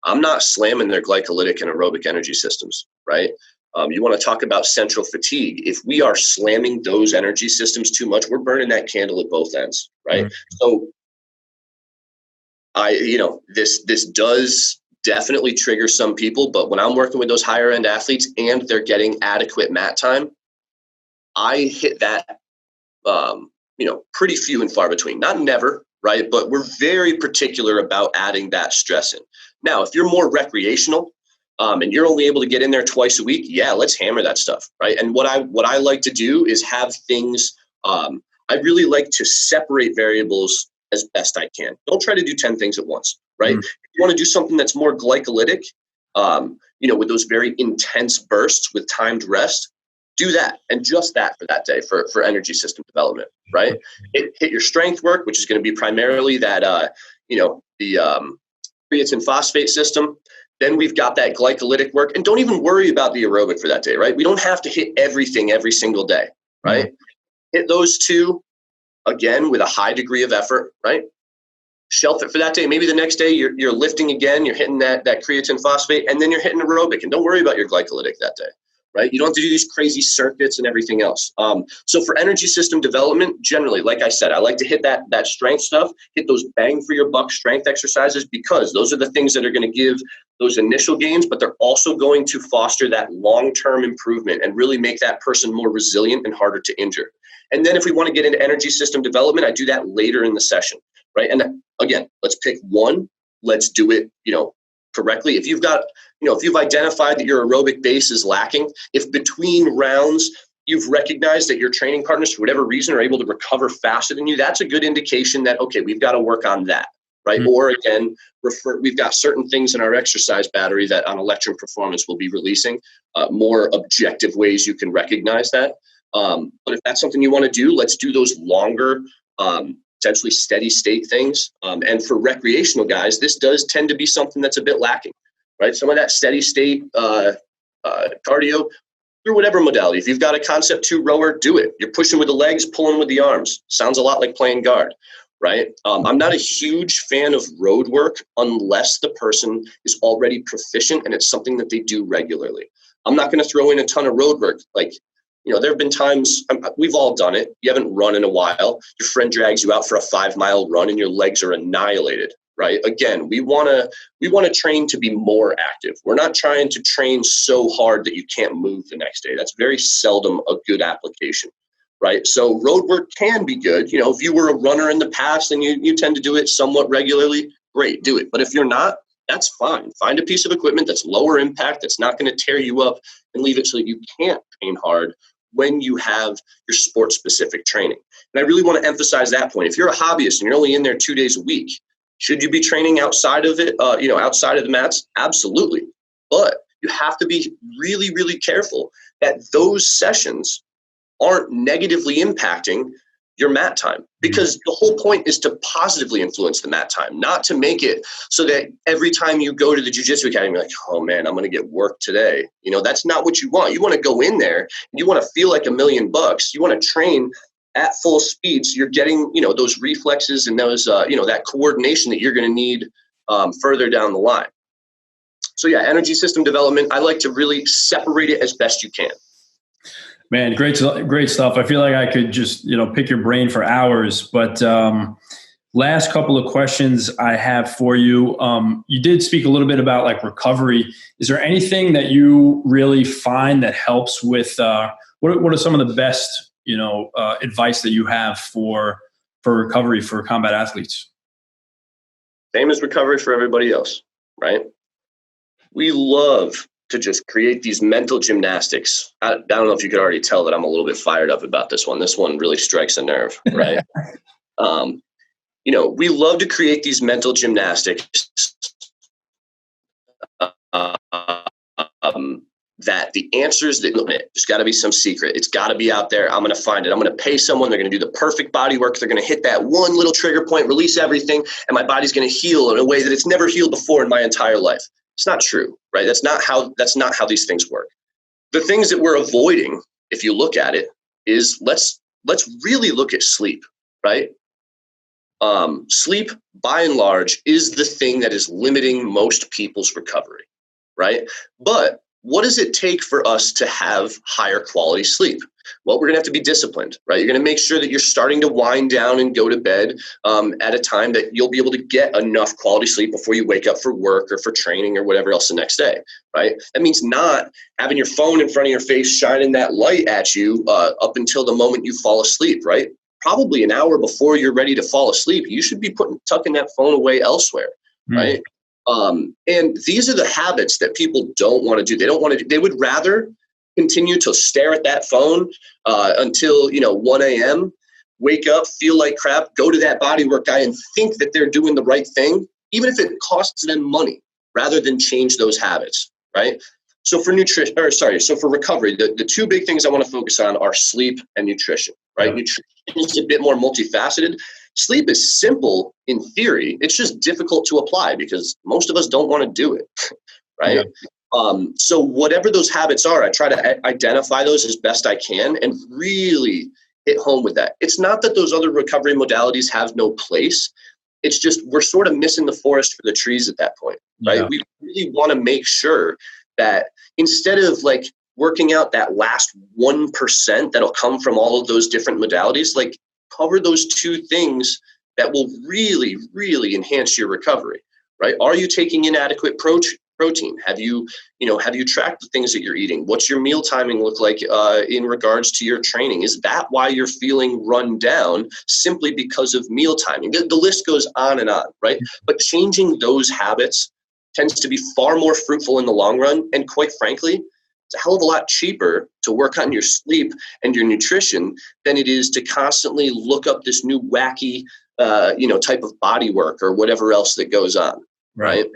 I'm not slamming their glycolytic and aerobic energy systems, right? You want to talk about central fatigue. If we are slamming those energy systems too much, we're burning that candle at both ends, right? Mm-hmm. So this does definitely trigger some people, but when I'm working with those higher end athletes and they're getting adequate mat time, I hit that, pretty few and far between. Not never, right? But we're very particular about adding that stress in. Now, if you're more recreational, and you're only able to get in there twice a week, yeah, let's hammer that stuff, right? And what I like to do is have things, I really like to separate variables as best I can. Don't try to do 10 things at once, right? If you want to do something that's more glycolytic, with those very intense bursts with timed rest, do that, and just that for that day for energy system development, right? Hit your strength work, which is going to be primarily that, the creatine phosphate system. Then we've got that glycolytic work, and don't even worry about the aerobic for that day, right? We don't have to hit everything every single day, right? Hit those two, again, with a high degree of effort, right? Shelf it for that day. Maybe the next day you're lifting again, you're hitting that creatine phosphate, and then you're hitting aerobic, and don't worry about your glycolytic that day, right? You don't have to do these crazy circuits and everything else. So for energy system development, generally, like I said, I like to hit that strength stuff, hit those bang for your buck strength exercises, because those are the things that are going to give those initial gains, but they're also going to foster that long-term improvement and really make that person more resilient and harder to injure. And then if we want to get into energy system development, I do that later in the session, right? And again, let's pick one. Let's do it, correctly. If you've got, if you've identified that your aerobic base is lacking, if between rounds you've recognized that your training partners, for whatever reason, are able to recover faster than you, that's a good indication that, okay, we've got to work on that, right? Or again, we've got certain things in our exercise battery that on Electrum Performance will be releasing more objective ways you can recognize that. But if that's something you want to do, let's do those longer, potentially steady state things. And for recreational guys, this does tend to be something that's a bit lacking, right? Some of that steady state cardio through whatever modality. If you've got a concept 2 rower, do it. You're pushing with the legs, pulling with the arms. Sounds a lot like playing guard, right? I'm not a huge fan of road work unless the person is already proficient and it's something that they do regularly. I'm not going to throw in a ton of road work. Like, there have been times, we've all done it. You haven't run in a while. Your friend drags you out for a 5-mile run and your legs are annihilated, right? Again, we want to train to be more active. We're not trying to train so hard that you can't move the next day. That's very seldom a good application, right? So road work can be good. If you were a runner in the past and you tend to do it somewhat regularly, great, do it. But if you're not, that's fine. Find a piece of equipment that's lower impact, that's not going to tear you up, and leave it so that you can't train hard when you have your sport-specific training. And I really want to emphasize that point. If you're a hobbyist and you're only in there 2 days a week, should you be training outside of it, outside of the mats? Absolutely. But you have to be really, really careful that those sessions aren't negatively impacting your mat time, because the whole point is to positively influence the mat time, not to make it so that every time you go to the Jiu-Jitsu Academy, you're like, oh man, I'm going to get work today. That's not what you want. You want to go in there and you want to feel like $1 million. You want to train at full speed. So you're getting, those reflexes and those, that coordination that you're going to need further down the line. So yeah, energy system development, I like to really separate it as best you can. Man, great stuff. I feel like I could just, pick your brain for hours, but last couple of questions I have for you. You did speak a little bit about like recovery. Is there anything that you really find that helps with, what are some of the best, advice that you have for recovery for combat athletes? Same as recovery for everybody else, right? We love to just create these mental gymnastics. I don't know if you could already tell that I'm a little bit fired up about this one. This one really strikes a nerve, right? We love to create these mental gymnastics that the answers that there's got to be some secret. It's got to be out there. I'm going to find it. I'm going to pay someone. They're going to do the perfect body work. They're going to hit that one little trigger point, release everything, and my body's going to heal in a way that it's never healed before in my entire life. It's not true, right? That's not how these things work. The things that we're avoiding, if you look at it, is let's really look at sleep, right? Sleep, by and large, is the thing that is limiting most people's recovery, right? But what does it take for us to have higher quality sleep? Well, we're going to have to be disciplined, right? You're going to make sure that you're starting to wind down and go to bed at a time that you'll be able to get enough quality sleep before you wake up for work or for training or whatever else the next day, right? That means not having your phone in front of your face, shining that light at you up until the moment you fall asleep, right? Probably an hour before you're ready to fall asleep, you should be tucking that phone away elsewhere, right? And these are the habits that people don't want to do. They don't want to do. They would rather continue to stare at that phone until 1 a.m., wake up, feel like crap, go to that bodywork guy and think that they're doing the right thing, even if it costs them money, rather than change those habits, right? So for for recovery, the two big things I want to focus on are sleep and nutrition, right? Yeah. Nutrition is a bit more multifaceted. Sleep is simple in theory. It's just difficult to apply because most of us don't want to do it, right? Yeah. So whatever those habits are, I try to identify those as best I can and really hit home with that. It's not that those other recovery modalities have no place. It's just we're sort of missing the forest for the trees at that point, right? Yeah. We really want to make sure that instead of like working out that last 1% that'll come from all of those different modalities, like cover those two things that will really, really enhance your recovery, right? Are you taking in adequate protein? Have you tracked the things that you're eating? What's your meal timing look like in regards to your training? Is that why you're feeling run down simply because of meal timing? The list goes on and on, right? But changing those habits tends to be far more fruitful in the long run. And quite frankly, it's a hell of a lot cheaper to work on your sleep and your nutrition than it is to constantly look up this new wacky, type of body work or whatever else that goes on, right?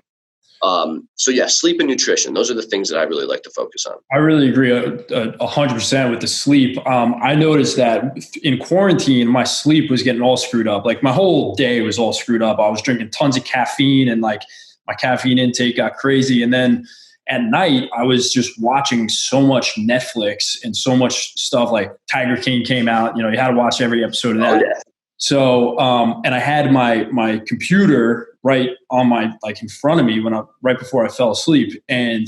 So yeah, sleep and nutrition, those are the things that I really like to focus on. I really agree 100% with the sleep. I noticed that in quarantine, my sleep was getting all screwed up. Like my whole day was all screwed up. I was drinking tons of caffeine and like my caffeine intake got crazy. And then at night, I was just watching so much Netflix and so much stuff. Like Tiger King came out, you had to watch every episode of that. Oh, yeah. So, and I had my computer right on in front of me right before I fell asleep, and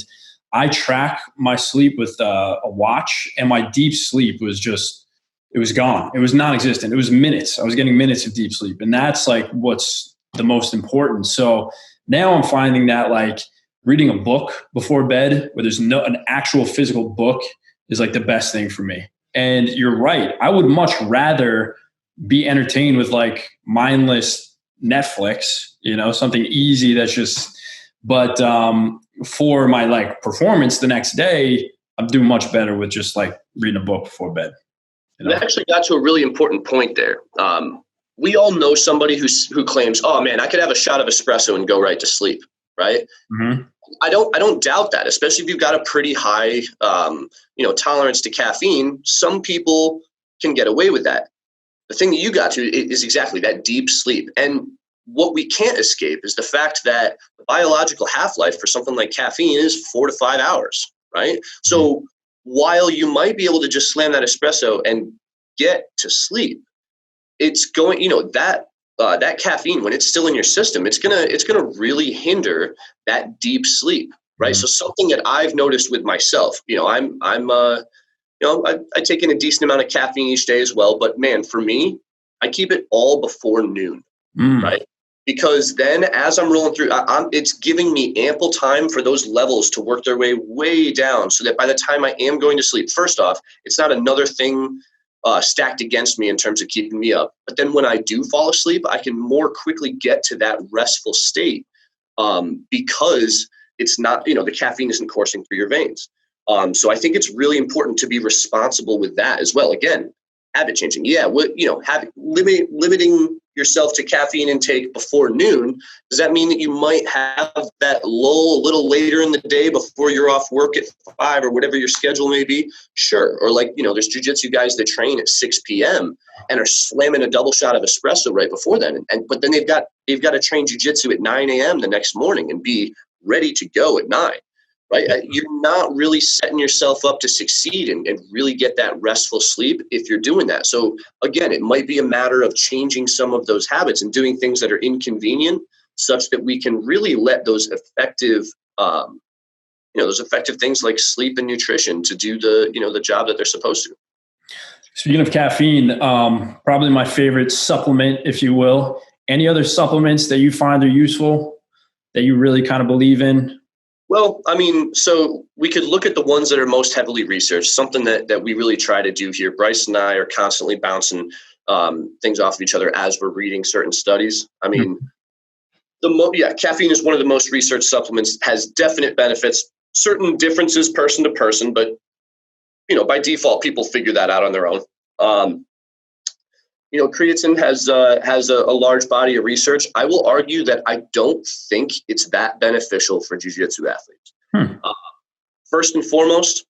I track my sleep with a watch, and my deep sleep was it was gone. It was non-existent. It was minutes. I was getting minutes of deep sleep, and that's like what's the most important. So now I'm finding that like reading a book before bed, where there's an actual physical book, is like the best thing for me. And you're right. I would much rather be entertained with like mindless Netflix, something easy but for my like performance the next day, I'm doing much better with just like reading a book before bed. You actually got to a really important point there. We all know somebody who claims, oh man, I could have a shot of espresso and go right to sleep, right? Mm-hmm. I don't doubt that, especially if you've got a pretty high, tolerance to caffeine. Some people can get away with that. The thing that you got to is exactly that deep sleep. And what we can't escape is the fact that the biological half-life for something like caffeine is 4 to 5 hours, right? So while you might be able to just slam that espresso and get to sleep, it's going, that caffeine, when it's still in your system, it's gonna really hinder that deep sleep, right? Mm-hmm. So something that I've noticed with myself, I take in a decent amount of caffeine each day as well. But man, for me, I keep it all before noon, right? Because then as I'm rolling through, it's giving me ample time for those levels to work their way down so that by the time I am going to sleep, first off, it's not another thing stacked against me in terms of keeping me up. But then when I do fall asleep, I can more quickly get to that restful state because it's not, the caffeine isn't coursing through your veins. So I think it's really important to be responsible with that as well. Again, habit changing. Yeah, limiting yourself to caffeine intake before noon. Does that mean that you might have that lull a little later in the day before you're off work at 5 or whatever your schedule may be? Sure. Or like, there's jiu-jitsu guys that train at 6 p.m. and are slamming a double shot of espresso right before then. But then they've got to train jiu-jitsu at 9 a.m. the next morning and be ready to go at 9. Right? You're not really setting yourself up to succeed and really get that restful sleep if you're doing that. So again, it might be a matter of changing some of those habits and doing things that are inconvenient such that we can really let those effective, things like sleep and nutrition to do the job that they're supposed to. Speaking of caffeine, probably my favorite supplement, if you will. Any other supplements that you find are useful that you really kind of believe in? Well, so we could look at the ones that are most heavily researched, something that we really try to do here. Bryce and I are constantly bouncing things off of each other as we're reading certain studies. The caffeine is one of the most researched supplements, has definite benefits, certain differences person to person, but by default, people figure that out on their own. Creatine has a large body of research. I will argue that I don't think it's that beneficial for jiu-jitsu athletes. First and foremost,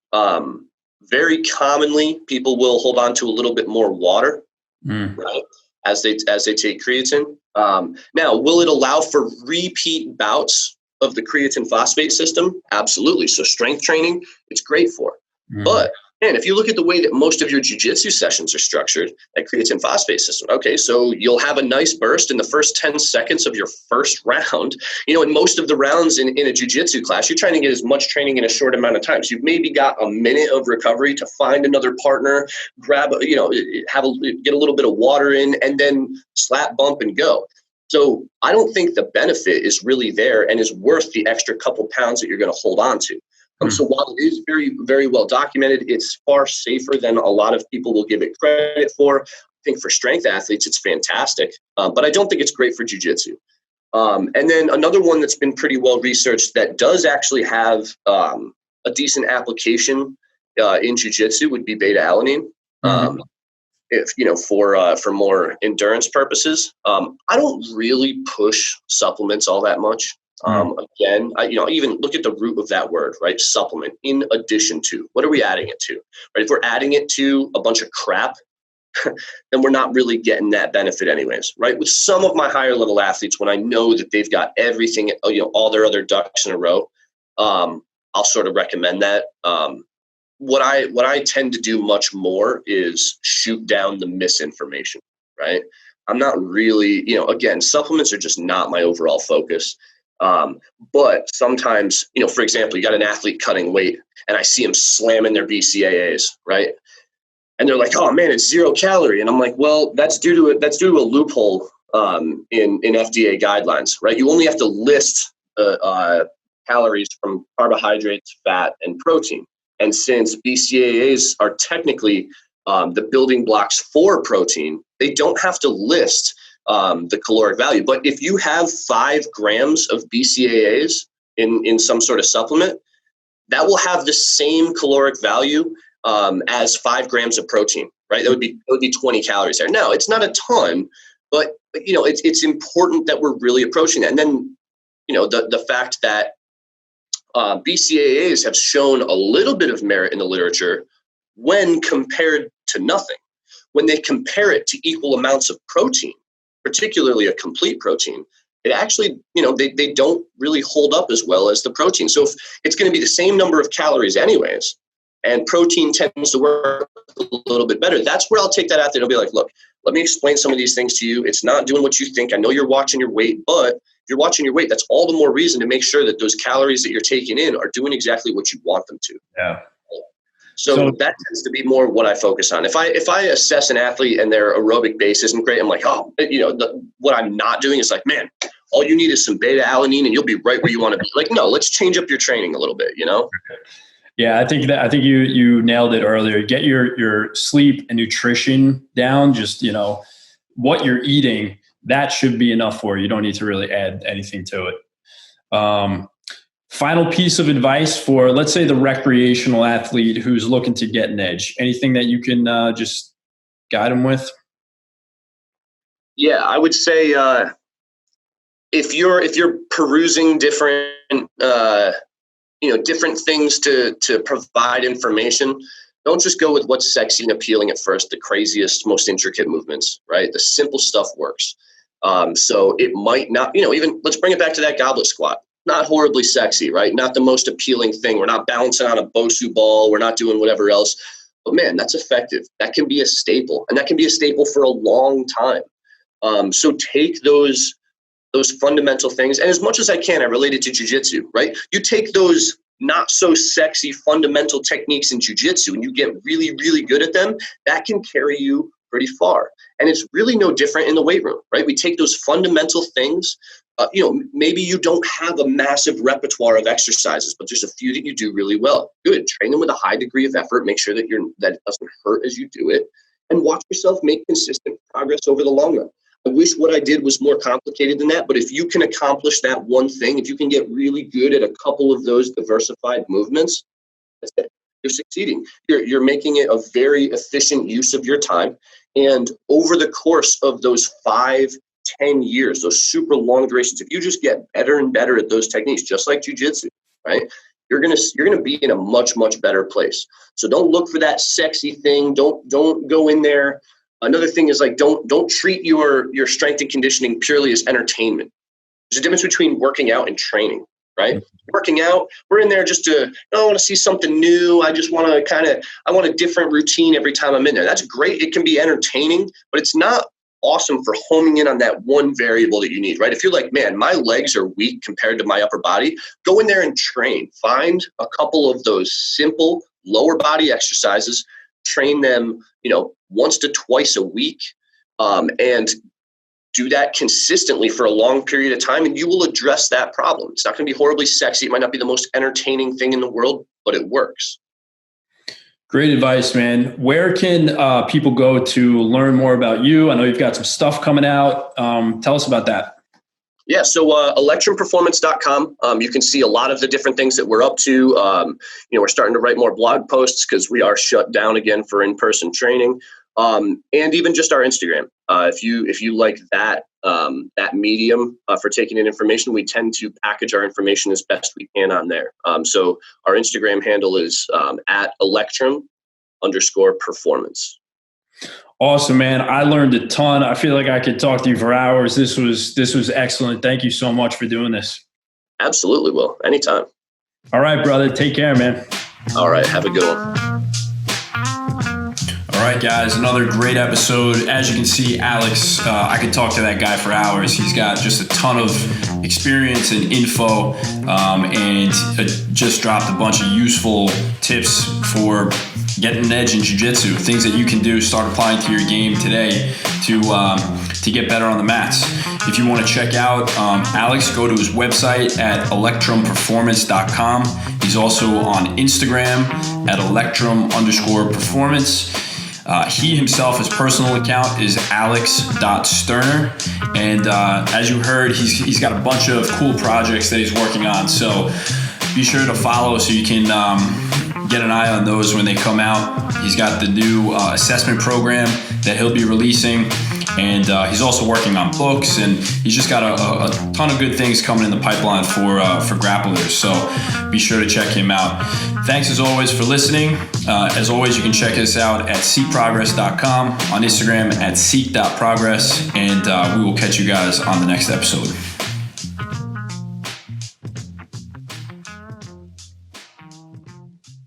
very commonly, people will hold on to a little bit more water, right, as they take creatine. Now, will it allow for repeat bouts of the creatine phosphate system? Absolutely. So strength training, it's great for. But man, if you look at the way that most of your jiu-jitsu sessions are structured, that creatine phosphate system, okay, so you'll have a nice burst in the first 10 seconds of your first round. In most of the rounds in a jiu-jitsu class, you're trying to get as much training in a short amount of time. So you've maybe got a minute of recovery to find another partner, get a little bit of water in, and then slap, bump, and go. So I don't think the benefit is really there and is worth the extra couple pounds that you're going to hold on to. So while it is very, very well documented, it's far safer than a lot of people will give it credit for. I think for strength athletes, it's fantastic, but I don't think it's great for jiu-jitsu. And then another one that's been pretty well researched that does actually have a decent application in jiu-jitsu would be beta-alanine. For more endurance purposes. I don't really push supplements all that much. Again, even look at the root of that word, right? Supplement, in addition to. What are we adding it to? Right? If we're adding it to a bunch of crap, then we're not really getting that benefit anyways, right? With some of my higher level athletes, when I know that they've got everything, all their other ducks in a row, I'll sort of recommend that. What I tend to do much more is shoot down the misinformation, right? I'm not really, again, supplements are just not my overall focus. But sometimes, for example, you got an athlete cutting weight and I see them slamming their BCAAs, right? And they're like, oh man, it's 0 calorie. And I'm like, well, that's due to a loophole in FDA guidelines, right? You only have to list calories from carbohydrates, fat, and protein. And since BCAAs are technically the building blocks for protein, they don't have to list the caloric value. But if you have 5 grams of BCAAs in some sort of supplement, that will have the same caloric value as 5 grams of protein, right? That would be 20 calories there. Now, it's not a ton, but it's important that we're really approaching that. And then, the fact that BCAAs have shown a little bit of merit in the literature when compared to nothing. When they compare it to equal amounts of protein, particularly a complete protein, it actually, they don't really hold up as well as the protein. So if it's going to be the same number of calories anyways, and protein tends to work a little bit better, that's where I'll take that out there. I'll be like, look, let me explain some of these things to you. It's not doing what you think. I know you're watching your weight, but if you're watching your weight, that's all the more reason to make sure that those calories that you're taking in are doing exactly what you want them to. Yeah. So that tends to be more what I focus on. If I assess an athlete and their aerobic base isn't great, I'm like, what I'm not doing is like, man, all you need is some beta-alanine and you'll be right where you want to be. Like, no, let's change up your training a little bit, Yeah, I think you nailed it earlier. Get your sleep and nutrition down. Just what you're eating, that should be enough for you. You don't need to really add anything to it. Final piece of advice for, let's say, the recreational athlete who's looking to get an edge. Anything that you can just guide them with? Yeah, I would say if you're perusing different different things to provide information, don't just go with what's sexy and appealing at first, the craziest, most intricate movements, right? The simple stuff works. So it might not, even let's bring it back to that goblet squat. Not horribly sexy, right? Not the most appealing thing. We're not bouncing on a Bosu ball. We're not doing whatever else. But man, that's effective. That can be a staple, and that can be a staple for a long time. So take those fundamental things, and as much as I can, I relate it to jiu-jitsu, right? You take those not so sexy fundamental techniques in jiu-jitsu and you get really, really good at them, that can carry you pretty far. And it's really no different in the weight room, right? We take those fundamental things. Maybe you don't have a massive repertoire of exercises, but there's a few that you do really well. Good. Train them with a high degree of effort. Make sure that it doesn't hurt as you do it, and watch yourself make consistent progress over the long run. I wish what I did was more complicated than that, but if you can accomplish that one thing, if you can get really good at a couple of those diversified movements, that's it. You're succeeding. You're making it a very efficient use of your time. And over the course of those 5-10 years, those super long durations, if you just get better and better at those techniques, just like jiu-jitsu, right? You're gonna be in a much, much better place. So don't look for that sexy thing. Don't go in there. Another thing is like don't treat your strength and conditioning purely as entertainment. There's a difference between working out and training, right? Working out, we're in there just to, I want to see something new. I just want to I want a different routine every time I'm in there. That's great. It can be entertaining, but it's not awesome for homing in on that one variable that you need, right? If you're like, man, my legs are weak compared to my upper body, go in there and train. Find a couple of those simple lower body exercises, train them, once to twice a week, and do that consistently for a long period of time, and you will address that problem. It's not going to be horribly sexy. It might not be the most entertaining thing in the world, but it works. Great advice, man. Where can people go to learn more about you? I know you've got some stuff coming out. Tell us about that. Yeah, so electrumperformance.com. You can see a lot of the different things that we're up to. We're starting to write more blog posts because we are shut down again for in-person training. And even just our Instagram. If you like that medium for taking in information, we tend to package our information as best we can on there. So our Instagram handle is at Electrum_performance. Awesome, man. I learned a ton. I feel like I could talk to you for hours. This was excellent. Thank you so much for doing this. Absolutely, Will. Anytime. All right, brother. Take care, man. All right. Have a good one. All right, guys, another great episode. As you can see, Alex, I could talk to that guy for hours. He's got just a ton of experience and info, and just dropped a bunch of useful tips for getting an edge in jiu-jitsu, things that you can do, start applying to your game today to get better on the mats. If you want to check out Alex, go to his website at electrumperformance.com. He's also on Instagram at electrum_performance. He himself, his personal account is alex.sterner. And as you heard, he's got a bunch of cool projects that he's working on. So be sure to follow so you can get an eye on those when they come out. He's got the new assessment program that he'll be releasing. And he's also working on books, and he's just got a ton of good things coming in the pipeline for grapplers. So be sure to check him out. Thanks as always for listening. As always, you can check us out at seekprogress.com, on Instagram at seek.progress, and we will catch you guys on the next episode.